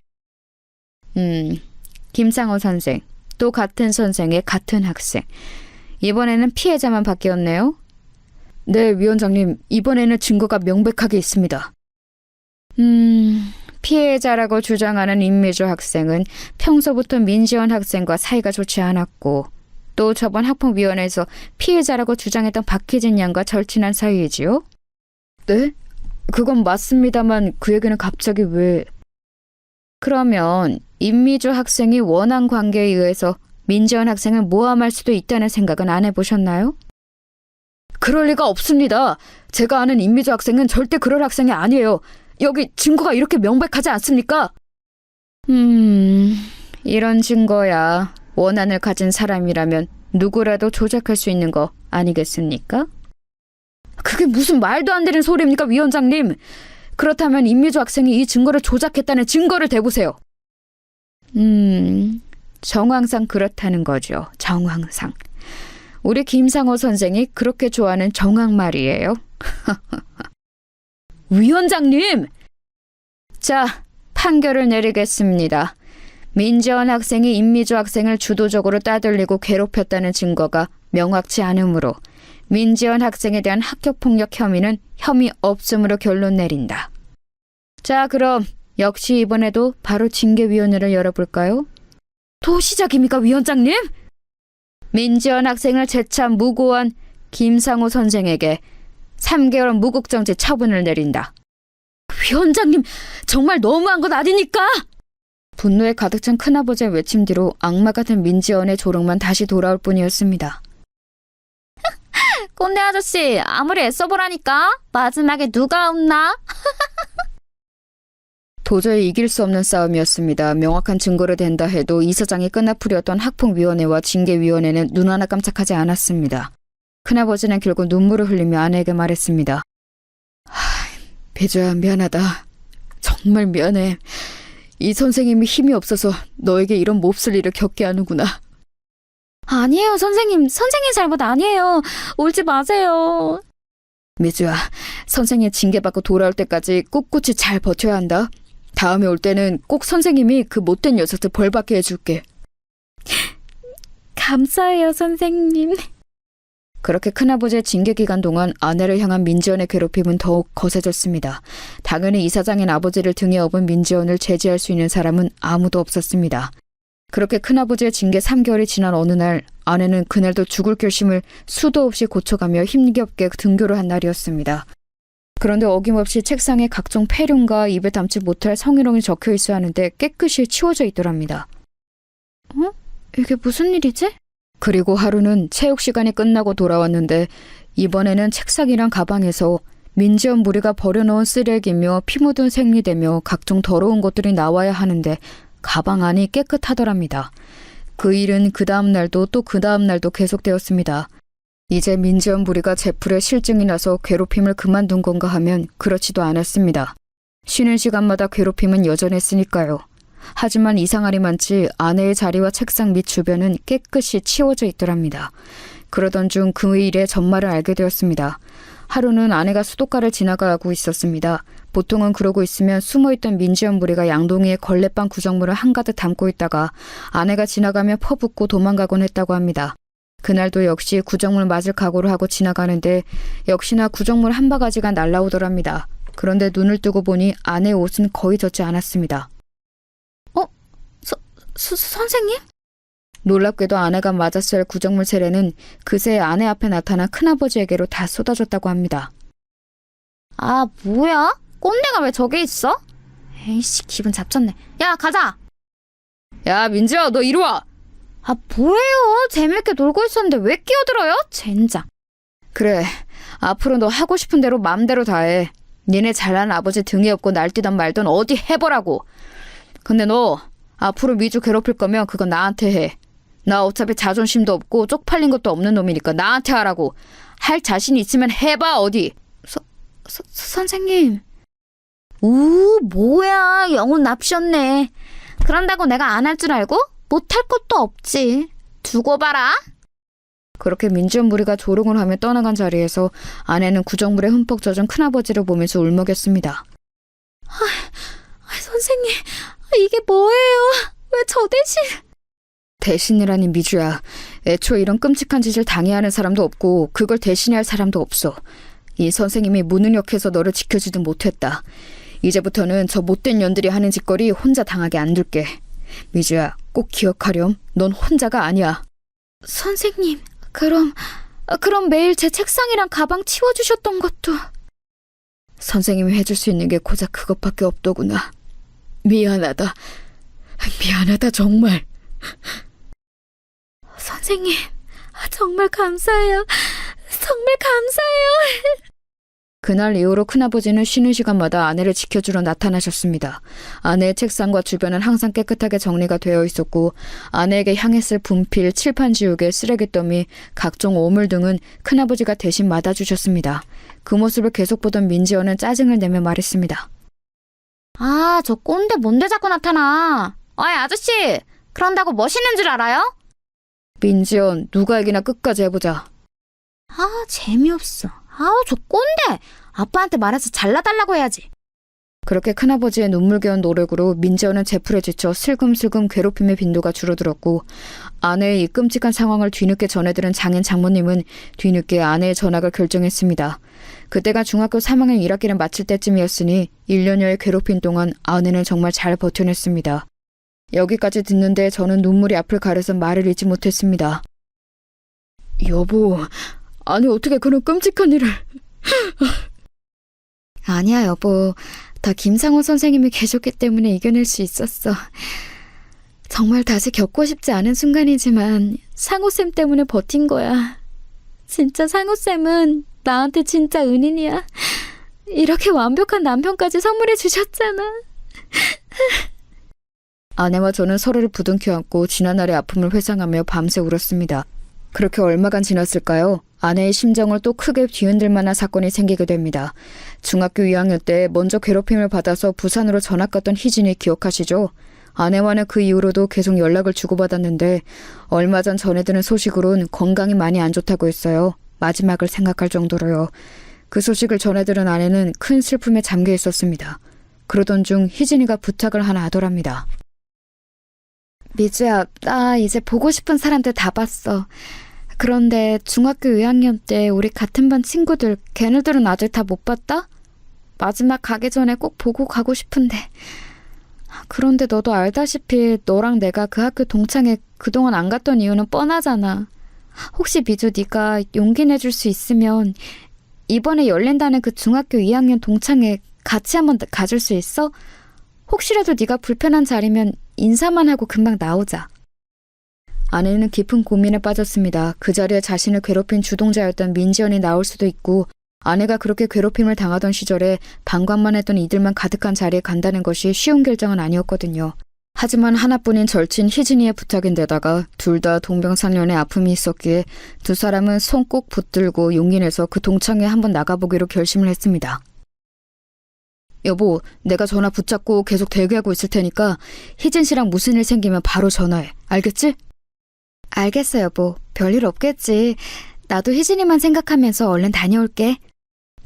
김상호 선생, 또 같은 선생의 같은 학생. 이번에는 피해자만 바뀌었네요. 네, 위원장님. 이번에는 증거가 명백하게 있습니다. 피해자라고 주장하는 임미주 학생은 평소부터 민지연 학생과 사이가 좋지 않았고 또 저번 학폭위원회에서 피해자라고 주장했던 박희진 양과 절친한 사이이지요? 네? 그건 맞습니다만 그 얘기는 갑자기 왜... 그러면 임미주 학생이 원한 관계에 의해서 민지연 학생을 모함할 수도 있다는 생각은 안 해보셨나요? 그럴 리가 없습니다. 제가 아는 임미주 학생은 절대 그럴 학생이 아니에요. 여기 증거가 이렇게 명백하지 않습니까? 이런 증거야 원한을 가진 사람이라면 누구라도 조작할 수 있는 거 아니겠습니까? 그게 무슨 말도 안 되는 소리입니까, 위원장님? 그렇다면 임미주 학생이 이 증거를 조작했다는 증거를 대보세요. 정황상 그렇다는 거죠. 정황상. 우리 김상호 선생이 그렇게 좋아하는 정황 말이에요. 위원장님! 자, 판결을 내리겠습니다. 민지연 학생이 임미주 학생을 주도적으로 따돌리고 괴롭혔다는 증거가 명확치 않으므로 민지연 학생에 대한 학교폭력 혐의는 혐의 없음으로 결론 내린다. 자, 그럼 역시 이번에도 바로 징계위원회를 열어볼까요? 또 시작입니까, 위원장님? 민지연 학생을 재차 무고한 김상호 선생에게 3개월 무국정지 처분을 내린다. 위원장님, 정말 너무한 것 아닙니까? 분노에 가득 찬 큰아버지의 외침 뒤로 악마 같은 민지연의 조롱만 다시 돌아올 뿐이었습니다. 꼰대 아저씨, 아무리 애써보라니까 마지막에 누가 웃나? 도저히 이길 수 없는 싸움이었습니다. 명확한 증거를 댄다 해도 이사장이 끈앞풀이었던 학폭위원회와 징계위원회는 눈 하나 깜짝하지 않았습니다. 큰아버지는 결국 눈물을 흘리며 아내에게 말했습니다. 배조야, 미안하다. 정말 미안해. 이 선생님이 힘이 없어서 너에게 이런 몹쓸 일을 겪게 하는구나. 아니에요, 선생님. 선생님 잘못 아니에요. 울지 마세요. 미주야, 선생님 징계받고 돌아올 때까지 꿋꿋이 잘 버텨야 한다. 다음에 올 때는 꼭 선생님이 그 못된 녀석들 벌받게 해줄게. 감사해요, 선생님. 그렇게 큰아버지의 징계 기간 동안 아내를 향한 민지연의 괴롭힘은 더욱 거세졌습니다. 당연히 이사장인 아버지를 등에 업은 민지연을 제지할 수 있는 사람은 아무도 없었습니다. 그렇게 큰아버지의 징계 3개월이 지난 어느 날 아내는 그날도 죽을 결심을 수도 없이 고쳐가며 힘겹게 등교를 한 날이었습니다. 그런데 어김없이 책상에 각종 폐륜과 입에 담지 못할 성희롱이 적혀 있어야 하는데 깨끗이 치워져 있더랍니다. 이게 무슨 일이지? 그리고 하루는 체육 시간이 끝나고 돌아왔는데 이번에는 책상이랑 가방에서 민지연 무리가 버려놓은 쓰레기며 피 묻은 생리대며 각종 더러운 것들이 나와야 하는데 가방 안이 깨끗하더랍니다. 그 일은 그 다음 날도 또 그 다음 날도 계속되었습니다. 이제 민지연 무리가 제풀에 실증이 나서 괴롭힘을 그만둔 건가 하면 그렇지도 않았습니다. 쉬는 시간마다 괴롭힘은 여전했으니까요. 하지만 이상하리만치 아내의 자리와 책상 밑 주변은 깨끗이 치워져 있더랍니다. 그러던 중 그 일의 전말을 알게 되었습니다. 하루는 아내가 수도가를 지나가고 있었습니다. 보통은 그러고 있으면 숨어있던 민지연 무리가 양동이에 걸레빵 구정물을 한가득 담고 있다가 아내가 지나가며 퍼붓고 도망가곤 했다고 합니다. 그날도 역시 구정물 맞을 각오를 하고 지나가는데 역시나 구정물 한 바가지가 날라오더랍니다. 그런데 눈을 뜨고 보니 아내의 옷은 거의 젖지 않았습니다. 선생님? 놀랍게도 아내가 맞았을 구정물 세례는 그새 아내 앞에 나타난 큰아버지에게로 다 쏟아졌다고 합니다. 아, 뭐야? 꼰대가 왜 저기 있어? 에이씨, 기분 잡쳤네. 야, 가자! 야, 민지야, 너 이리 와! 아, 뭐예요? 재밌게 놀고 있었는데 왜 끼어들어요? 젠장. 그래, 앞으로 너 하고 싶은 대로 마음대로 다 해. 니네 잘난 아버지 등에 업고 날뛰던 말던 어디 해보라고. 근데 너 앞으로 미주 괴롭힐 거면 그건 나한테 해. 나 어차피 자존심도 없고 쪽팔린 것도 없는 놈이니까 나한테 하라고. 할 자신 있으면 해봐, 어디. 선생님. 뭐야. 영혼 납셨네. 그런다고 내가 안 할 줄 알고? 못할 것도 없지. 두고 봐라. 그렇게 민지연 무리가 조롱을 하며 떠나간 자리에서 아내는 구정물에 흠뻑 젖은 큰아버지를 보면서 울먹였습니다. 선생님, 이게 뭐예요? 왜 저 대신... 대신이라니 미주야. 애초에 이런 끔찍한 짓을 당해야 하는 사람도 없고 그걸 대신해야 할 사람도 없어. 이 선생님이 무능력해서 너를 지켜주든 못했다. 이제부터는 저 못된 년들이 하는 짓거리 혼자 당하게 안 둘게. 미주야, 꼭 기억하렴. 넌 혼자가 아니야. 선생님, 그럼 매일 제 책상이랑 가방 치워주셨던 것도... 선생님이 해줄 수 있는 게 고작 그것밖에 없더구나. 미안하다. 미안하다, 정말. 선생님, 정말 감사해요. 정말 감사해요. 그날 이후로 큰아버지는 쉬는 시간마다 아내를 지켜주러 나타나셨습니다. 아내의 책상과 주변은 항상 깨끗하게 정리가 되어 있었고 아내에게 향했을 분필, 칠판 지우개, 쓰레기더미, 각종 오물 등은 큰아버지가 대신 맡아주셨습니다. 그 모습을 계속 보던 민지연은 짜증을 내며 말했습니다. 아, 저 꼰대 뭔데 자꾸 나타나. 어이, 아저씨, 그런다고 멋있는 줄 알아요? 민지연, 누가 이기나 끝까지 해보자. 아, 재미없어. 아우, 저 꼰대. 아빠한테 말해서 잘라달라고 해야지. 그렇게 큰아버지의 눈물겨운 노력으로 민지연은 제풀에 지쳐 슬금슬금 괴롭힘의 빈도가 줄어들었고 아내의 이 끔찍한 상황을 뒤늦게 전해들은 장인 장모님은 뒤늦게 아내의 전학을 결정했습니다. 그때가 중학교 3학년 1학기를 마칠 때쯤이었으니 1년여의 괴롭힘 동안 아내는 정말 잘 버텨냈습니다. 여기까지 듣는데 저는 눈물이 앞을 가려서 말을 잇지 못했습니다. 여보, 아니 어떻게 그런 끔찍한 일을... 아니야, 여보. 다 김상호 선생님이 계셨기 때문에 이겨낼 수 있었어. 정말 다시 겪고 싶지 않은 순간이지만 상호쌤 때문에 버틴 거야. 진짜 상호쌤은 나한테 진짜 은인이야. 이렇게 완벽한 남편까지 선물해 주셨잖아. 아내와 저는 서로를 부둥켜 안고 지난날의 아픔을 회상하며 밤새 울었습니다. 그렇게 얼마간 지났을까요? 아내의 심정을 또 크게 뒤흔들 만한 사건이 생기게 됩니다. 중학교 2학년 때 먼저 괴롭힘을 받아서 부산으로 전학 갔던 희진이 기억하시죠? 아내와는 그 이후로도 계속 연락을 주고받았는데 얼마 전 전해드는 소식으론 건강이 많이 안 좋다고 했어요. 마지막을 생각할 정도로요. 그 소식을 전해들은 아내는 큰 슬픔에 잠겨 있었습니다. 그러던 중 희진이가 부탁을 하나 하더랍니다. 미주야, 나 이제 보고 싶은 사람들 다 봤어. 그런데 중학교 2학년 때 우리 같은 반 친구들, 걔네들은 아직 다 못 봤다? 마지막 가기 전에 꼭 보고 가고 싶은데. 그런데 너도 알다시피 너랑 내가 그 학교 동창회 그동안 안 갔던 이유는 뻔하잖아. 혹시 미주 네가 용기 내줄 수 있으면 이번에 열린다는 그 중학교 2학년 동창회 같이 한번 가줄 수 있어? 혹시라도 네가 불편한 자리면 인사만 하고 금방 나오자. 아내는 깊은 고민에 빠졌습니다. 그 자리에 자신을 괴롭힌 주동자였던 민지연이 나올 수도 있고 아내가 그렇게 괴롭힘을 당하던 시절에 방관만 했던 이들만 가득한 자리에 간다는 것이 쉬운 결정은 아니었거든요. 하지만 하나뿐인 절친 희진이의 부탁인데다가 둘 다 동병상련의 아픔이 있었기에 두 사람은 손 꼭 붙들고 용기 내서 그 동창회에 한번 나가보기로 결심을 했습니다. 여보, 내가 전화 붙잡고 계속 대기하고 있을 테니까 희진 씨랑 무슨 일 생기면 바로 전화해. 알겠지? 알겠어, 여보. 별일 없겠지. 나도 희진이만 생각하면서 얼른 다녀올게.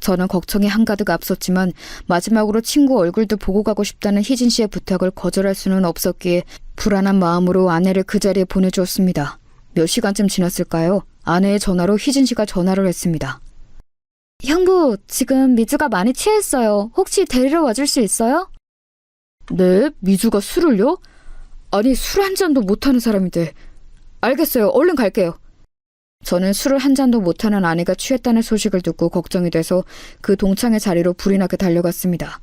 저는 걱정이 한가득 앞섰지만 마지막으로 친구 얼굴도 보고 가고 싶다는 희진 씨의 부탁을 거절할 수는 없었기에 불안한 마음으로 아내를 그 자리에 보내주었습니다. 몇 시간쯤 지났을까요? 아내의 전화로 희진 씨가 전화를 했습니다. 형부, 지금 미주가 많이 취했어요. 혹시 데리러 와줄 수 있어요? 네? 미주가 술을요? 아니, 술 한 잔도 못하는 사람인데. 알겠어요. 얼른 갈게요. 저는 술을 한 잔도 못하는 아내가 취했다는 소식을 듣고 걱정이 돼서 그 동창회 자리로 불이 나게 달려갔습니다.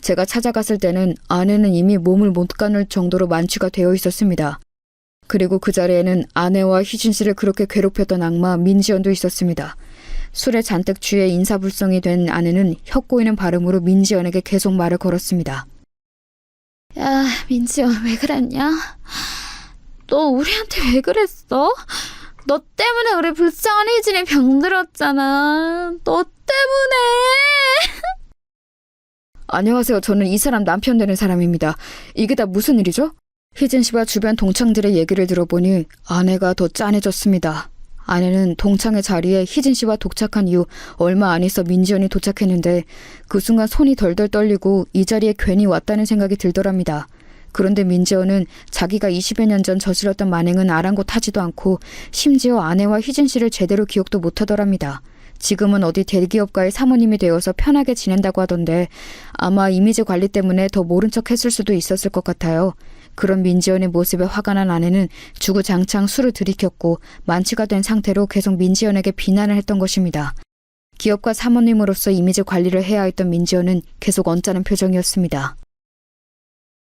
제가 찾아갔을 때는 아내는 이미 몸을 못 가눌 정도로 만취가 되어 있었습니다. 그리고 그 자리에는 아내와 희진 씨를 그렇게 괴롭혔던 악마 민지연도 있었습니다. 술에 잔뜩 취해 인사불성이 된 아내는 혀 꼬이는 발음으로 민지연에게 계속 말을 걸었습니다. 야, 민지연 왜 그랬냐? 너 우리한테 왜 그랬어? 너 때문에 우리 불쌍한 희진이 병들었잖아. 너 때문에. 안녕하세요. 저는 이 사람 남편 되는 사람입니다. 이게 다 무슨 일이죠? 희진 씨와 주변 동창들의 얘기를 들어보니 아내가 더 짠해졌습니다. 아내는 동창회 자리에 희진 씨와 독착한 이후 얼마 안 있어 민지연이 도착했는데 그 순간 손이 덜덜 떨리고 이 자리에 괜히 왔다는 생각이 들더랍니다. 그런데 민지연은 자기가 20여 년 전 저질렀던 만행은 아랑곳하지도 않고 심지어 아내와 희진 씨를 제대로 기억도 못하더랍니다. 지금은 어디 대기업가의 사모님이 되어서 편하게 지낸다고 하던데 아마 이미지 관리 때문에 더 모른 척 했을 수도 있었을 것 같아요. 그런 민지연의 모습에 화가 난 아내는 주구장창 술을 들이켰고 만취가 된 상태로 계속 민지연에게 비난을 했던 것입니다. 기업가 사모님으로서 이미지 관리를 해야 했던 민지연은 계속 언짢은 표정이었습니다.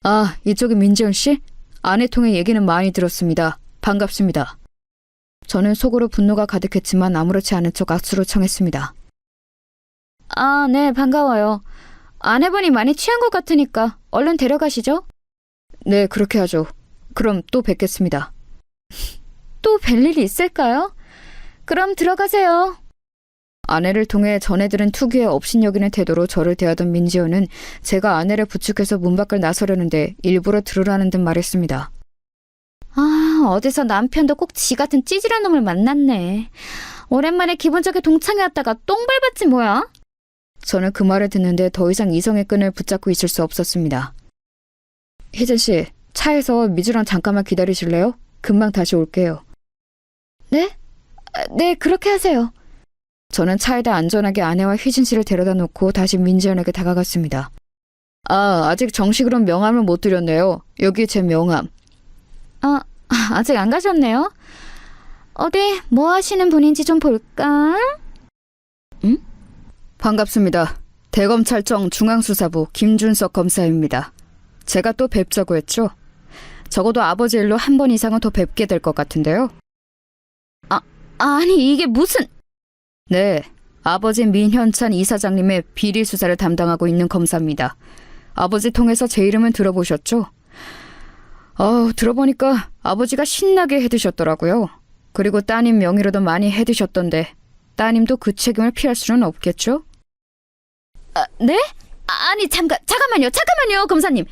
아, 이쪽이 민지연 씨? 아내 통해 얘기는 많이 들었습니다. 반갑습니다. 저는 속으로 분노가 가득했지만 아무렇지 않은 척 악수로 청했습니다. 아, 네, 반가워요. 아내분이 많이 취한 것 같으니까 얼른 데려가시죠. 네, 그렇게 하죠. 그럼 또 뵙겠습니다. 또 뵐 일이 있을까요? 그럼 들어가세요. 아내를 통해 전해 들은 특유의 업신여기는 태도로 저를 대하던 민지연은 제가 아내를 부축해서 문 밖을 나서려는데 일부러 들으라는 듯 말했습니다. 아, 어디서 남편도 꼭 지 같은 찌질한 놈을 만났네. 오랜만에 기분 좋게 동창회 왔다가 똥 밟았지 뭐야? 저는 그 말을 듣는데 더 이상 이성의 끈을 붙잡고 있을 수 없었습니다. 희진 씨, 차에서 미주랑 잠깐만 기다리실래요? 금방 다시 올게요. 네? 네, 그렇게 하세요. 저는 차에다 안전하게 아내와 희진 씨를 데려다 놓고 다시 민지연에게 다가갔습니다. 아, 아직 정식으로 명함을 못 드렸네요. 여기 제 명함. 아직 안 가셨네요. 어디 뭐 하시는 분인지 좀 볼까? 응? 반갑습니다. 대검찰청 중앙수사부 김준석 검사입니다. 제가 또 뵙자고 했죠? 적어도 아버지 일로 한 번 이상은 더 뵙게 될 것 같은데요. 아니 이게 무슨... 네, 아버지 민현찬 이사장님의 비리 수사를 담당하고 있는 검사입니다. 아버지 통해서 제 이름은 들어보셨죠? 들어보니까 아버지가 신나게 해드셨더라고요. 그리고 따님 명의로도 많이 해드셨던데 따님도 그 책임을 피할 수는 없겠죠? 네? 아니 잠깐만요 검사님.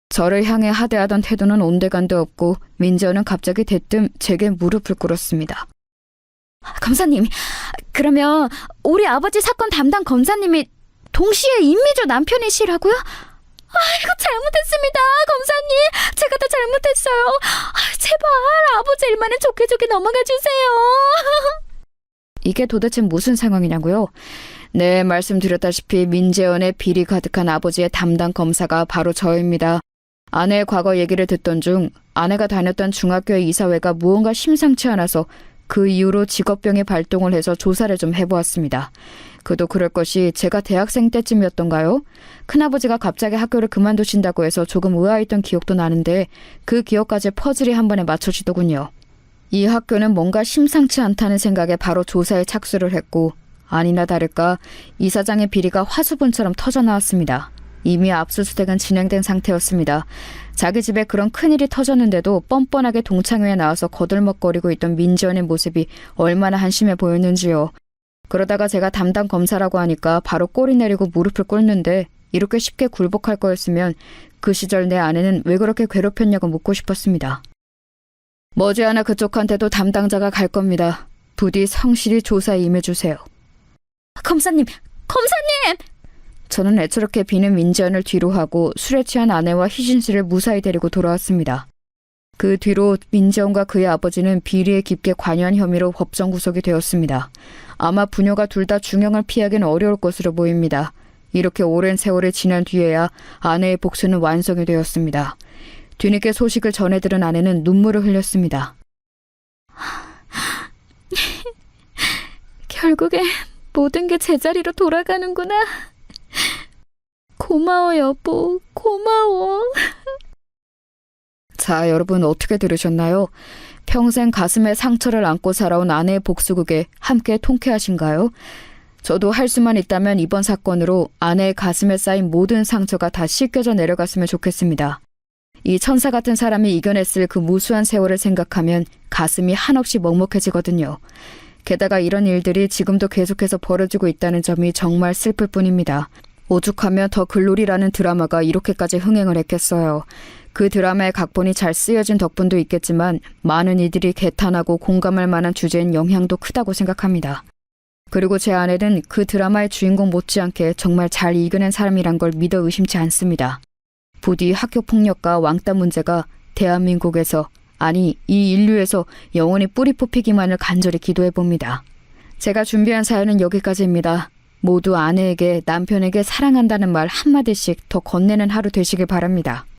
저를 향해 하대하던 태도는 온데간데 없고 민지연은 갑자기 대뜸 제게 무릎을 꿇었습니다. 검사님, 그러면 우리 아버지 사건 담당 검사님이 동시에 임미주 남편이시라고요? 아이고 잘못했습니다 검사님. 제가 다 잘못했어요. 제발 아버지 일만은 좋게 넘어가 주세요. 이게 도대체 무슨 상황이냐고요? 네, 말씀드렸다시피 민재원의 비리 가득한 아버지의 담당 검사가 바로 저입니다. 아내의 과거 얘기를 듣던 중 아내가 다녔던 중학교의 이사회가 무언가 심상치 않아서 그 이후로 직업병이 발동을 해서 조사를 좀 해보았습니다. 그도 그럴 것이 제가 대학생 때쯤이었던가요? 큰아버지가 갑자기 학교를 그만두신다고 해서 조금 의아했던 기억도 나는데 그 기억까지 퍼즐이 한 번에 맞춰지더군요. 이 학교는 뭔가 심상치 않다는 생각에 바로 조사에 착수를 했고 아니나 다를까 이사장의 비리가 화수분처럼 터져나왔습니다. 이미 압수수색은 진행된 상태였습니다. 자기 집에 그런 큰일이 터졌는데도 뻔뻔하게 동창회에 나와서 거들먹거리고 있던 민지연의 모습이 얼마나 한심해 보였는지요. 그러다가 제가 담당 검사라고 하니까 바로 꼬리 내리고 무릎을 꿇는데 이렇게 쉽게 굴복할 거였으면 그 시절 내 아내는 왜 그렇게 괴롭혔냐고 묻고 싶었습니다. 머지않아 그쪽한테도 담당자가 갈 겁니다. 부디 성실히 조사에 임해주세요. 검사님! 저는 애처롭게 비는 민지연을 뒤로 하고 술에 취한 아내와 희진 씨를 무사히 데리고 돌아왔습니다. 그 뒤로 민지연과 그의 아버지는 비리에 깊게 관여한 혐의로 법정 구속이 되었습니다. 아마 부녀가 둘 다 중형을 피하기는 어려울 것으로 보입니다. 이렇게 오랜 세월이 지난 뒤에야 아내의 복수는 완성이 되었습니다. 뒤늦게 소식을 전해 들은 아내는 눈물을 흘렸습니다. 결국에 모든 게 제자리로 돌아가는구나. 고마워, 여보. 고마워. 자, 여러분 어떻게 들으셨나요? 평생 가슴에 상처를 안고 살아온 아내의 복수극에 함께 통쾌하신가요? 저도 할 수만 있다면 이번 사건으로 아내의 가슴에 쌓인 모든 상처가 다 씻겨져 내려갔으면 좋겠습니다. 이 천사 같은 사람이 이겨냈을 그 무수한 세월을 생각하면 가슴이 한없이 먹먹해지거든요. 게다가 이런 일들이 지금도 계속해서 벌어지고 있다는 점이 정말 슬플 뿐입니다. 오죽하면 더 글로리라는 드라마가 이렇게까지 흥행을 했겠어요. 그 드라마의 각본이 잘 쓰여진 덕분도 있겠지만 많은 이들이 개탄하고 공감할 만한 주제인 영향도 크다고 생각합니다. 그리고 제 아내는 그 드라마의 주인공 못지않게 정말 잘 이겨낸 사람이란 걸 믿어 의심치 않습니다. 부디 학교폭력과 왕따 문제가 대한민국에서, 아니 이 인류에서 영원히 뿌리 뽑히기만을 간절히 기도해봅니다. 제가 준비한 사연은 여기까지입니다. 모두 아내에게 남편에게 사랑한다는 말 한마디씩 더 건네는 하루 되시길 바랍니다.